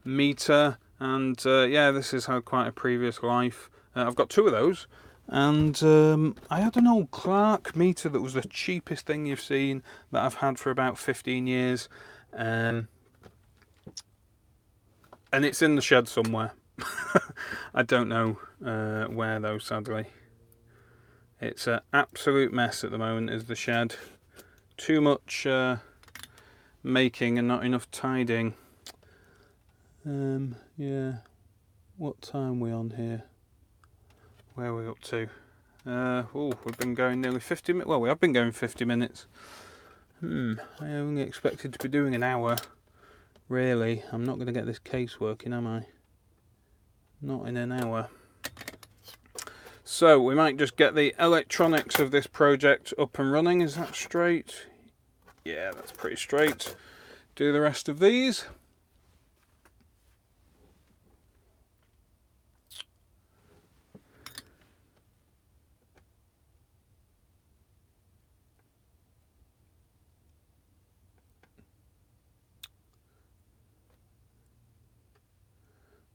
Speaker 1: meter, and yeah, this has had quite a previous life. I've got two of those. And I had an old Clark meter that was the cheapest thing you've seen, that I've had for about 15 years. And it's in the shed somewhere. I don't know where though, sadly. It's an absolute mess at the moment, is the shed. Too much making and not enough tidying. Yeah. What time are we on here? Where are we up to? We've been going nearly 50 minutes. Well, we have been going 50 minutes. I only expected to be doing an hour. Really, I'm not going to get this case working, am I? Not in an hour. So, we might just get the electronics of this project up and running. Is that straight? Yeah, that's pretty straight. Do the rest of these.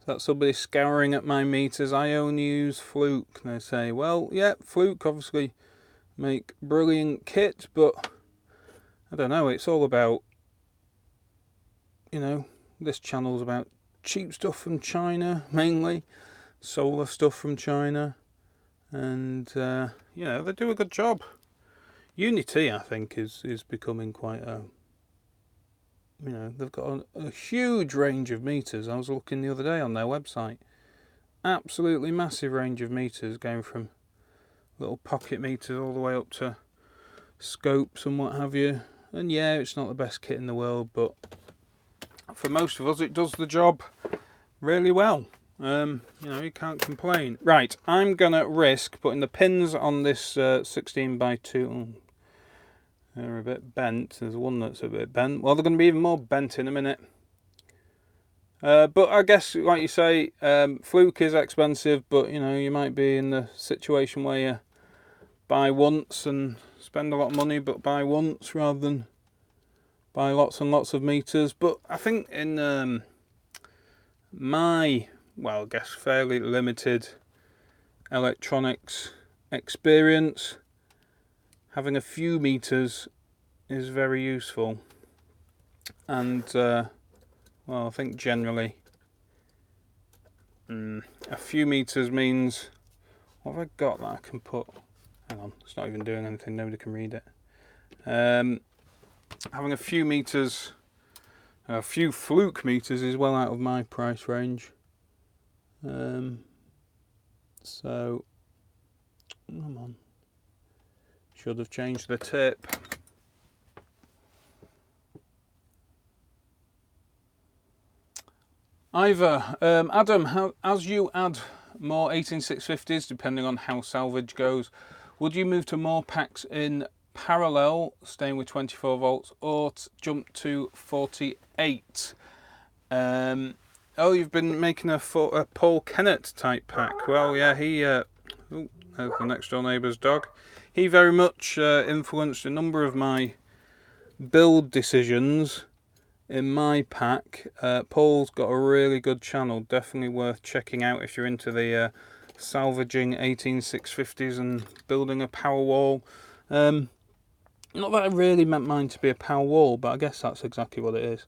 Speaker 1: That's somebody scouring at my meters. I only use Fluke. They say, well, yeah, Fluke obviously make brilliant kit, but I don't know, it's all about, you know, this channel's about cheap stuff from China, mainly. Solar stuff from China. And, you know, they do a good job. Unity, I think, is becoming quite a... You know, they've got a huge range of meters. I was looking the other day on their website. Absolutely massive range of meters, going from little pocket meters all the way up to scopes and what have you. And yeah, it's not the best kit in the world, but for most of us it does the job really well. You know, you can't complain. Right, I'm gonna risk putting the pins on this 16 by 2. They're a bit bent. There's one that's a bit bent. Well, they're going to be even more bent in a minute. But I guess, like you say, Fluke is expensive, but you know, you might be in the situation where you buy once and spend a lot of money, but buy once rather than buy lots and lots of meters. But I think in my, well, I guess fairly limited electronics experience, having a few meters is very useful. And well, I think generally a few meters means, what have I got that I can put? Hang on, it's not even doing anything, nobody can read it. Having a few meters, a few Fluke meters is well out of my price range. So, come on. Should have changed the tip. Ivor, Adam, as you add more 18650s, depending on how salvage goes, would you move to more packs in parallel, staying with 24 volts, or jump to 48? Oh, you've been making a Paul Kennett type pack. Well, yeah, he... there's the next door neighbour's dog. He very much influenced a number of my build decisions in my pack. Paul's got a really good channel, definitely worth checking out if you're into the salvaging 18650s and building a power wall. Not that I really meant mine to be a power wall, but I guess that's exactly what it is.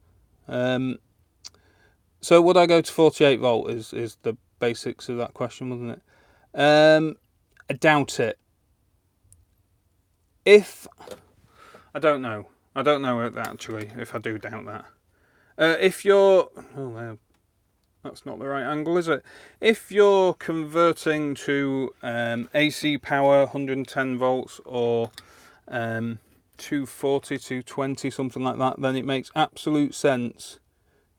Speaker 1: So would I go to 48 volt is the basics of that question, wasn't it? I doubt it. I don't know actually, if I do doubt that. If you're... Oh, that's not the right angle, is it? If you're converting to AC power, 110 volts, or 240, 220, something like that, then it makes absolute sense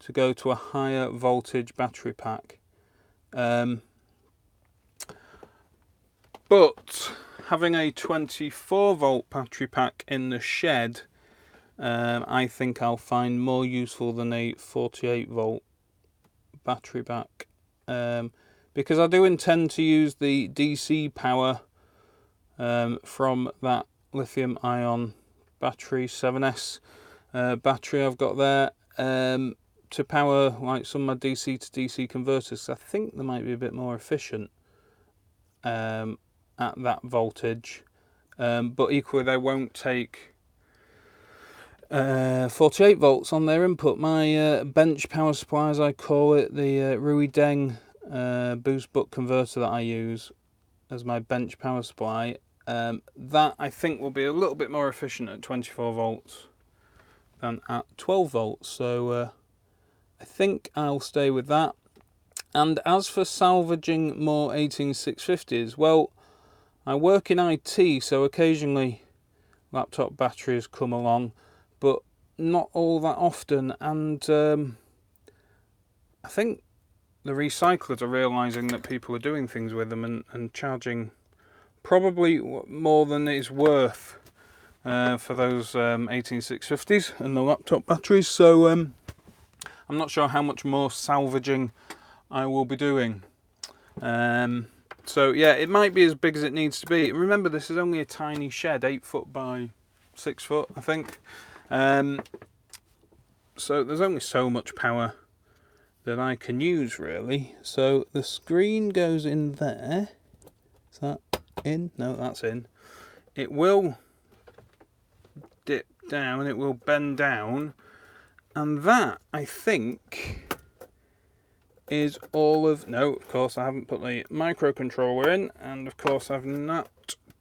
Speaker 1: to go to a higher voltage battery pack. But having a 24 volt battery pack in the shed, I think I'll find more useful than a 48 volt battery pack, because I do intend to use the DC power from that lithium ion battery, 7S battery I've got there, to power like some of my DC to DC converters. I think they might be a bit more efficient. And at that voltage, but equally they won't take 48 volts on their input. My bench power supply, as I call it, the Rui Deng boost buck converter that I use as my bench power supply, that I think will be a little bit more efficient at 24 volts than at 12 volts, so I think I'll stay with that. And as for salvaging more 18650s, well, I work in IT, so occasionally laptop batteries come along, but not all that often, and I think the recyclers are realising that people are doing things with them and charging probably more than it's worth for those 18650s and the laptop batteries, so I'm not sure how much more salvaging I will be doing. So yeah, it might be as big as it needs to be. Remember, this is only a tiny shed, 8 foot by 6 foot, I think. So there's only so much power that I can use, really. So the screen goes in there. Is that in? No, that's in. It will dip down, it will bend down, and that, I think, is all of... No, of course I haven't put the microcontroller in, and of course I've not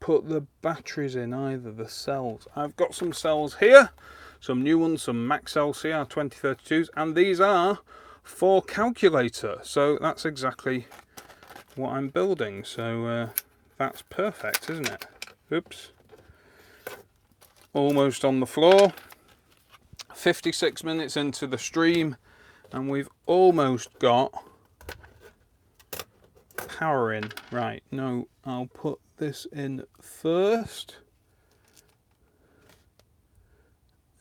Speaker 1: put the batteries in either, the cells. I've got some cells here, some new ones, some Maxell CR2032s, and these are for calculator, so that's exactly what I'm building, so that's perfect, isn't it? Oops. Almost on the floor. 56 minutes into the stream, and we've almost got power in. Right, no, I'll put this in first.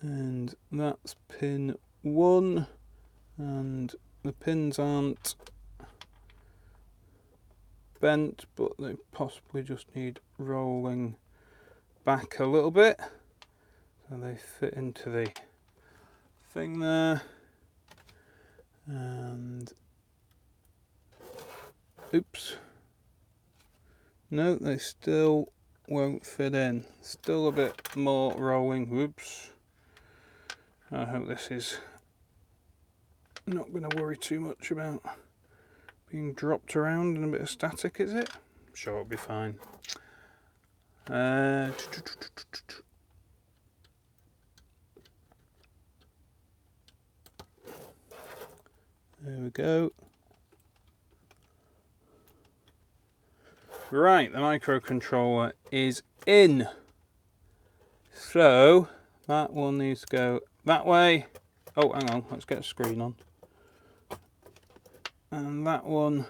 Speaker 1: And that's pin 1, and the pins aren't bent, but they possibly just need rolling back a little bit so they fit into the thing there. And oops, no, they still won't fit in, still a bit more rolling. Whoops, I hope this is not going to worry too much about being dropped around and a bit of static, is it? I'm sure it'll be fine. There we go. Right, the microcontroller is in. So that one needs to go that way. Oh, hang on, let's get a screen on. And that one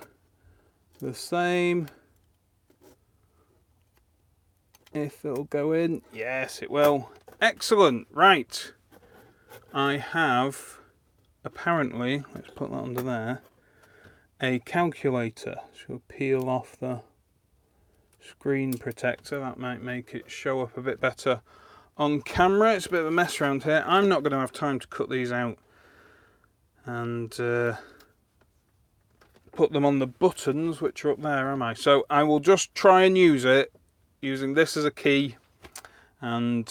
Speaker 1: the same. If it'll go in, yes it will. Excellent. Right, I have apparently, let's put that under there, a calculator. She'll peel off the screen protector, that might make it show up a bit better on camera. It's a bit of a mess around here. I'm not going to have time to cut these out and put them on the buttons which are up there, am I? So I will just try and use it using this as a key, and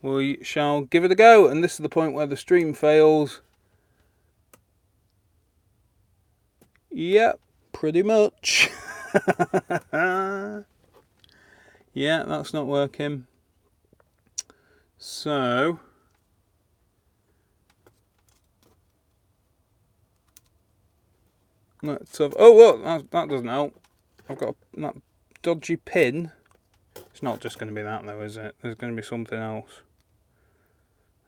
Speaker 1: we shall give it a go. And this is the point where the stream fails. Yep, pretty much. Yeah, that's not working. So let's have, oh look, that doesn't help. I've got that dodgy pin. It's not just going to be that though, is it? There's going to be something else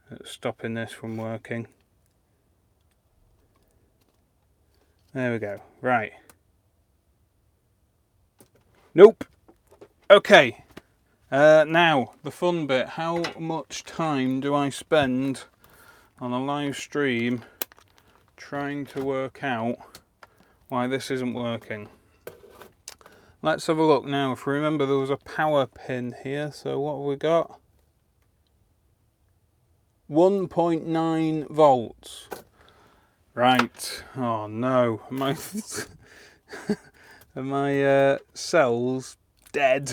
Speaker 1: that's stopping this from working. There we go. Right. Nope. Okay. Now, the fun bit. How much time do I spend on a live stream trying to work out why this isn't working? Let's have a look now. If we remember, there was a power pin here. So what have we got? 1.9 volts. Right. Oh no. My cells dead.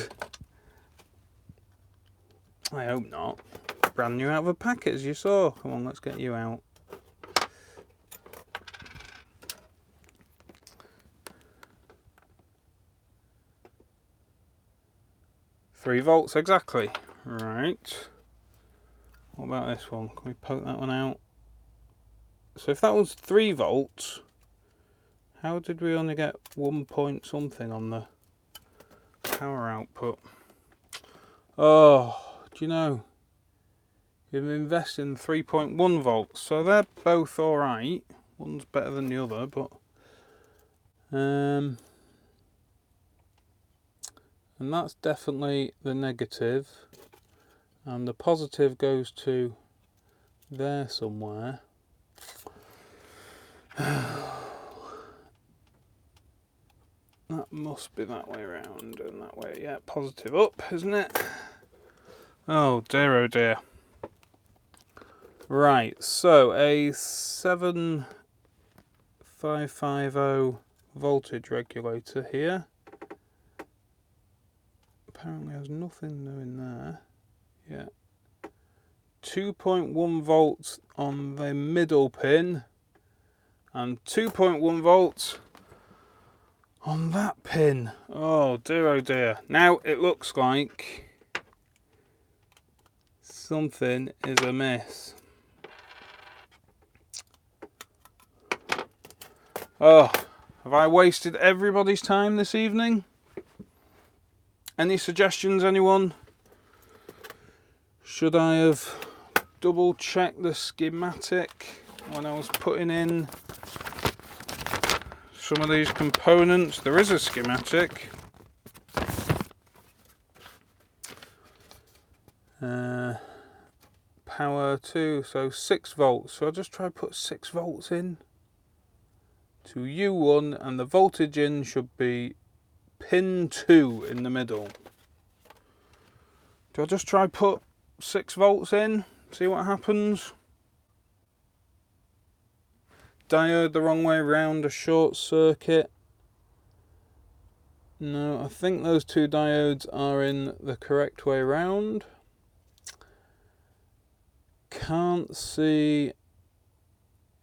Speaker 1: I hope not. Brand new out of a packet, as you saw. Come on, let's get you out. Three volts exactly. Right. What about this one? Can we poke that one out? So if that was 3 volts, how did we only get 1 point something on the power output? Oh, do you know? You've invested in 3.1 volts, so they're both alright. One's better than the other, but and that's definitely the negative, and the positive goes to there somewhere. That must be that way around, and that way, yeah, positive up, isn't it? Oh dear. Right, so a 7550 voltage regulator here. Apparently there's nothing doing there. Yeah. 2.1 volts on the middle pin and 2.1 volts on that pin. Oh dear. Now it looks like something is amiss. Oh, have I wasted everybody's time this evening? Any suggestions, anyone? Should I have double checked the schematic when I was putting in some of these components? There is a schematic. Power 2, so 6 volts. So I'll just try to put 6 volts in to U1, and the voltage in should be pin 2 in the middle. Do I just try put 6 volts in, see what happens? Diode the wrong way round, a short circuit. No, I think those two diodes are in the correct way round. Can't see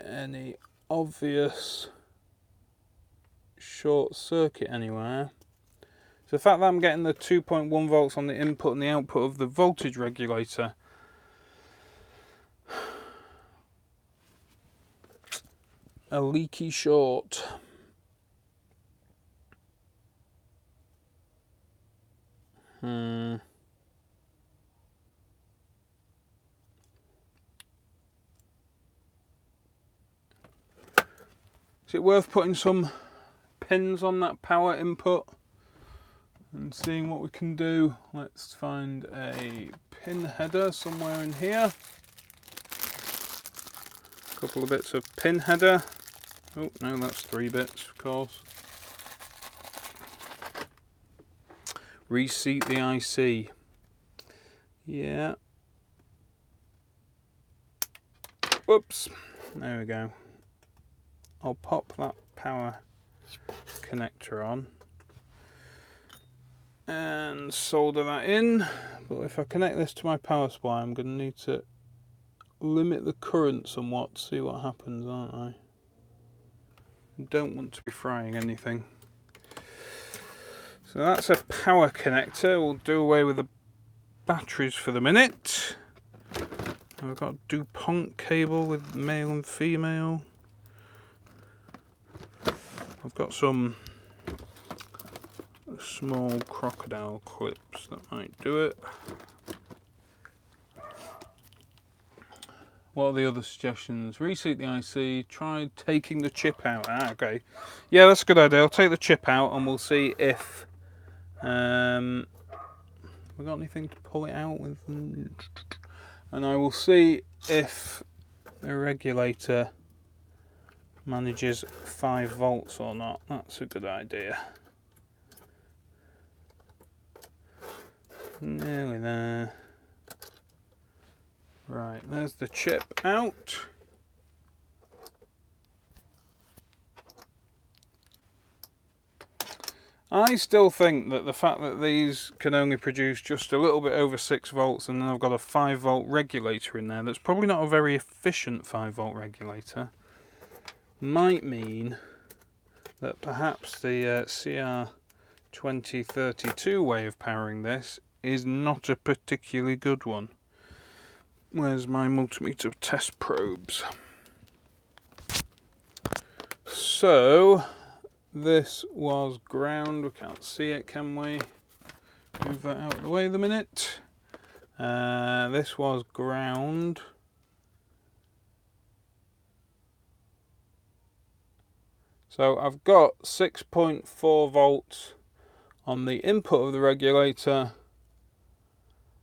Speaker 1: any obvious short circuit anywhere. So the fact that I'm getting the 2.1 volts on the input and the output of the voltage regulator, a leaky short. Is it worth putting some pins on that power input and seeing what we can do? Let's find a pin header somewhere in here. A couple of bits of pin header. Oh no, that's 3 bits, of course. Reseat the IC. Yeah. Whoops. There we go. I'll pop that power connector on and solder that in. But if I connect this to my power supply, I'm going to need to limit the current somewhat to see what happens, aren't I? I don't want to be frying anything. So that's a power connector. We'll do away with the batteries for the minute. I've got a DuPont cable with male and female. I've got some small crocodile clips that might do it. What are the other suggestions? Reseat the IC, try taking the chip out. Ah, okay. Yeah, that's a good idea. I'll take the chip out and we'll see if we got anything to pull it out with. And I will see if the regulator manages 5 volts or not. That's a good idea. Nearly there. Right, there's the chip out. I still think that the fact that these can only produce just a little bit over 6 volts, and then I've got a 5 volt regulator in there that's probably not a very efficient 5 volt regulator, might mean that perhaps the CR2032 way of powering this is not a particularly good one. Where's my multimeter test probes? So this was ground. We can't see it, can we? Move that out of the way the minute. This was ground. So I've got 6.4 volts on the input of the regulator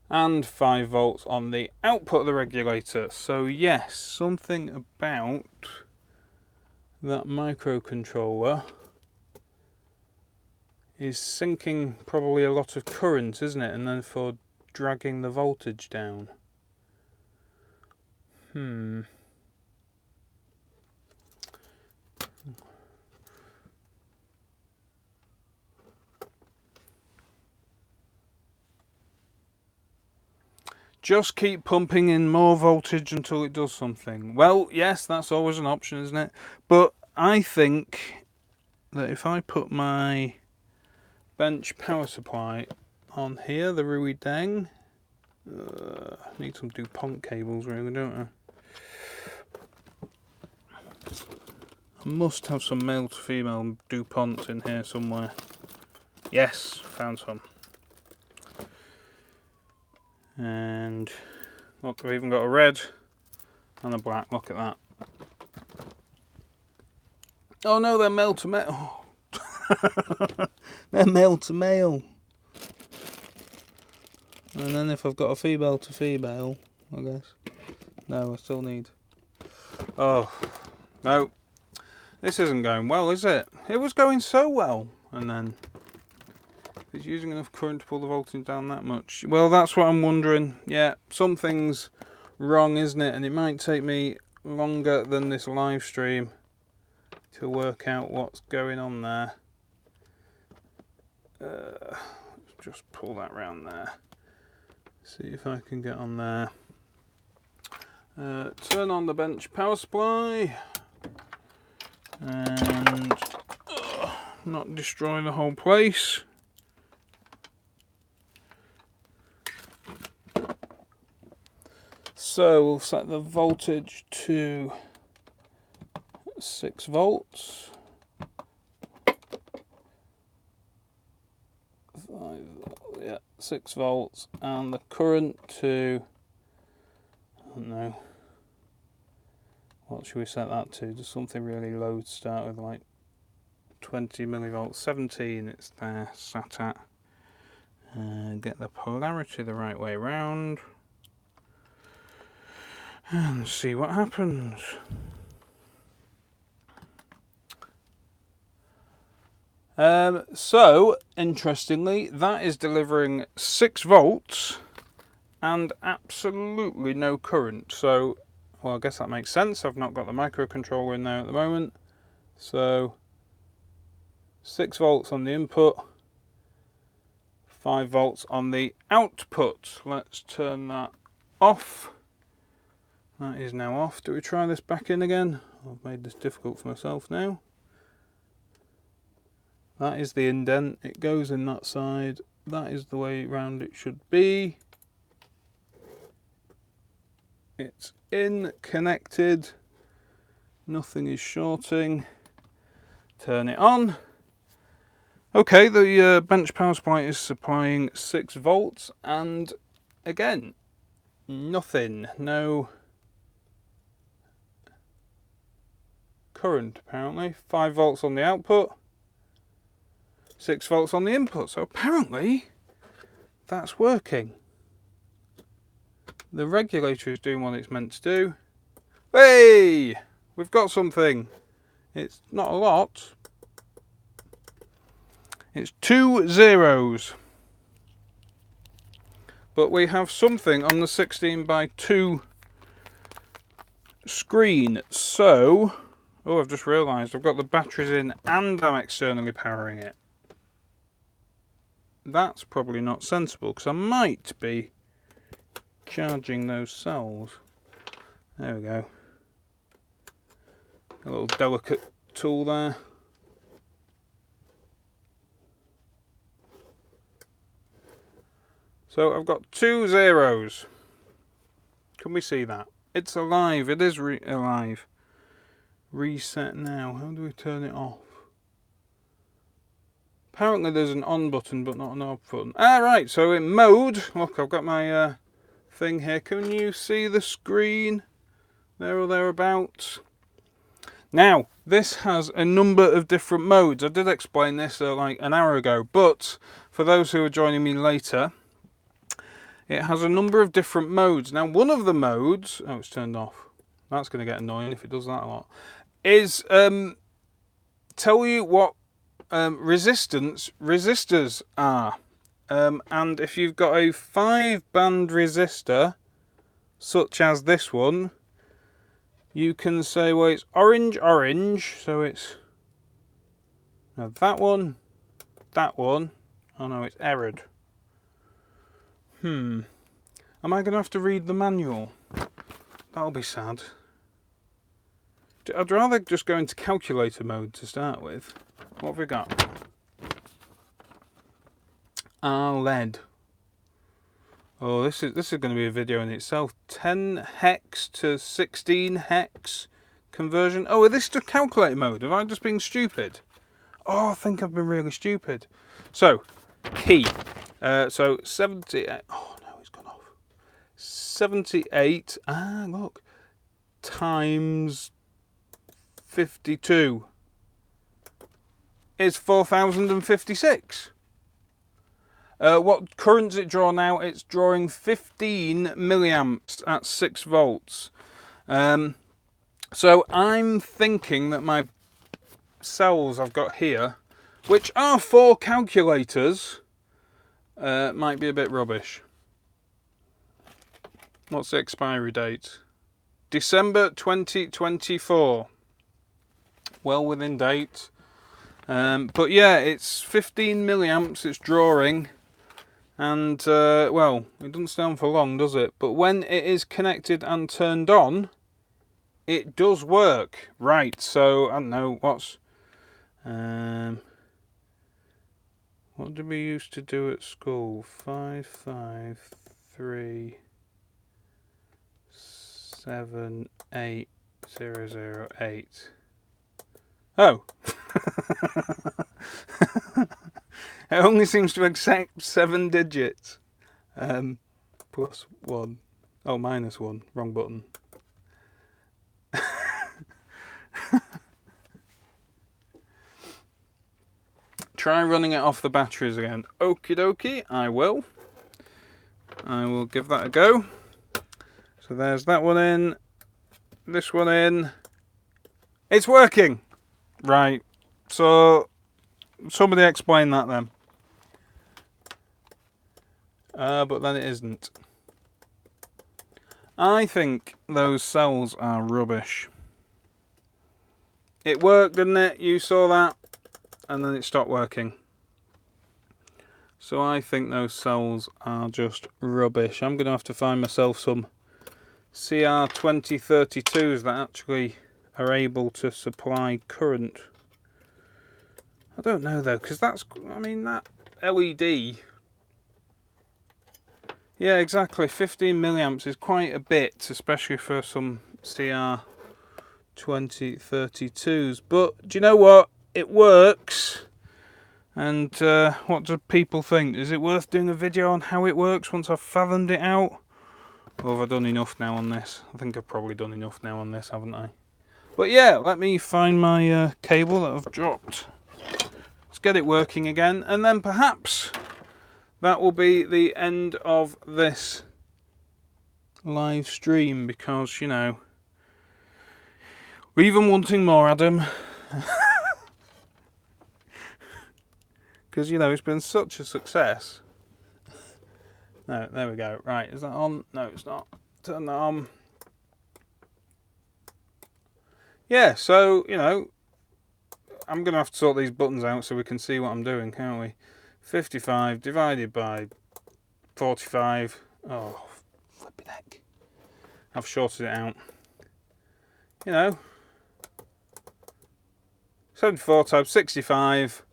Speaker 1: and 5 volts on the output of the regulator. So yes, something about that microcontroller is sinking probably a lot of current, isn't it? And then for dragging the voltage down. Just keep pumping in more voltage until it does something. Well, yes, that's always an option, isn't it? But I think that if I put my bench power supply on here, the Rui Deng, need some DuPont cables really, don't I must have some male to female DuPonts in here somewhere. Yes, found some. And look, I've even got a red and a black. Look at that. Oh no, they're male to male. They're male to male. And then if I've got a female to female, I guess. No, I still need. Oh no, this isn't going well, is it? It was going so well, and then it's using enough current to pull the voltage down that much. Well, that's what I'm wondering. Yeah, something's wrong, isn't it? And it might take me longer than this live stream to work out what's going on there. Just pull that round there. See if I can get on there. Turn on the bench power supply and not destroy the whole place. So we'll set the voltage to 6 volts. 6 volts, and the current to, I don't know, what should we set that to? Just something really low to start with, like 20 millivolts, 17 it's there, sat at. Get the polarity the right way round and see what happens. So, interestingly, that is delivering 6 volts and absolutely no current. So, well, I guess that makes sense. I've not got the microcontroller in there at the moment. So, 6 volts on the input, 5 volts on the output. Let's turn that off. That is now off. Do we try this back in again? I've made this difficult for myself now. That is the indent, it goes in that side, that is the way round it should be. It's in, connected, nothing is shorting. Turn it on. Okay, the bench power supply is supplying 6 volts, and again, nothing, no current apparently. 5 volts on the output. 6 volts on the input, so apparently that's working. The regulator is doing what it's meant to do. Hey! We've got something. It's not a lot. It's 2 zeros. But we have something on the 16:2 screen. So, oh, I've just realised I've got the batteries in and I'm externally powering it. that's probably not sensible because I might be charging those cells. There we go. A little delicate tool there. So I've got 2 zeros. Can we see that? It's alive. It is alive. Reset now. How do we turn it off? Apparently there's an on button but not an off button. Ah, right. So in mode, look, I've got my thing here. Can you see the screen? There or thereabouts. Now, this has a number of different modes. I did explain this like an hour ago, but for those who are joining me later, it has a number of different modes. Now, one of the modes, oh, it's turned off. That's going to get annoying if it does that a lot. Is tell you what resistors are. And if you've got a 5-band resistor, such as this one, you can say, well, it's orange, orange, so it's now that one. Oh no, it's errored. Am I going to have to read the manual? That'll be sad. I'd rather just go into calculator mode to start with. What have we got? LED. Oh, this is going to be a video in itself. 10 hex to 16 hex conversion. Oh, is this just calculator mode? Have I just been stupid? Oh, I think I've been really stupid. So, key. So 70. Oh no, it's gone off. 78. Ah, look. Times 52 is 4056. What current does it draw now? It's drawing 15 milliamps at 6 volts. So I'm thinking that my cells I've got here, which are 4 calculators, might be a bit rubbish. What's the expiry date? December 2024. Well within date. But yeah, it's 15 milliamps it's drawing. And, well, it doesn't stand for long, does it? But when it is connected and turned on, it does work. Right, so, I don't know, what did we used to do at school? 553780008. Oh! It only seems to accept 7 digits. Plus 1. Oh, minus 1. Wrong button. Try running it off the batteries again. Okie dokie, I will. I will give that a go. So there's that one in. This one in. It's working! Right. So, somebody explain that then. But then it isn't. I think those cells are rubbish. It worked, didn't it? You saw that. And then it stopped working. So I think those cells are just rubbish. I'm going to have to find myself some CR2032s that actually are able to supply current. I don't know though, because that's, I mean, that LED. Yeah, exactly. 15 milliamps is quite a bit, especially for some CR2032s. But do you know what? It works. And what do people think? Is it worth doing a video on how it works once I've fathomed it out? Or have I done enough now on this? I think I've probably done enough now on this, haven't I? But yeah, let me find my cable that I've dropped. Let's get it working again, and then perhaps that will be the end of this live stream, because, you know, we're even wanting more, Adam. Because, you know, it's been such a success. No, there we go. Right, is that on? No, it's not. Turn that on. Yeah, so, you know, I'm going to have to sort these buttons out so we can see what I'm doing, can't we? 55 divided by 45. Oh, flipping heck. I've shorted it out. You know, 74 times 65,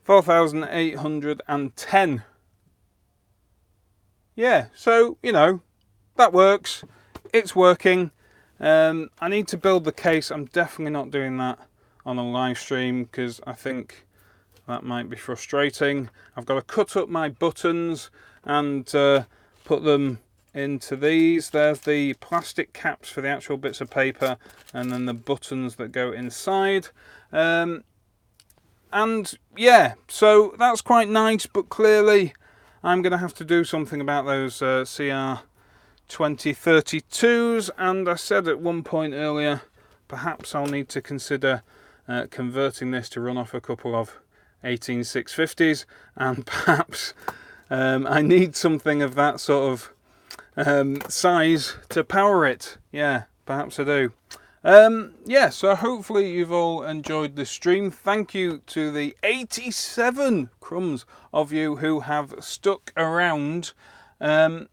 Speaker 1: 4,810. Yeah, so, you know, that works. It's working. I need to build the case. I'm definitely not doing that on a live stream because I think that might be frustrating. I've got to cut up my buttons and put them into these. There's the plastic caps for the actual bits of paper, and then the buttons that go inside. And yeah, so that's quite nice, but clearly I'm going to have to do something about those CR2032s, and I said at one point earlier, perhaps I'll need to consider converting this to run off a couple of 18650s, and perhaps I need something of that sort of size to power it. Yeah, perhaps I do. Yeah, so hopefully you've all enjoyed this stream. Thank you to the 87 crumbs of you who have stuck around until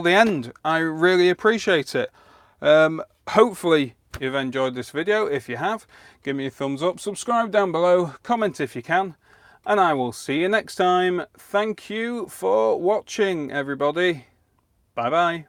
Speaker 1: the end. I really appreciate it. Hopefully you've enjoyed this video. If you have, give me a thumbs up, subscribe down below, comment if you can, and I will see you next time. Thank you for watching, everybody. Bye bye.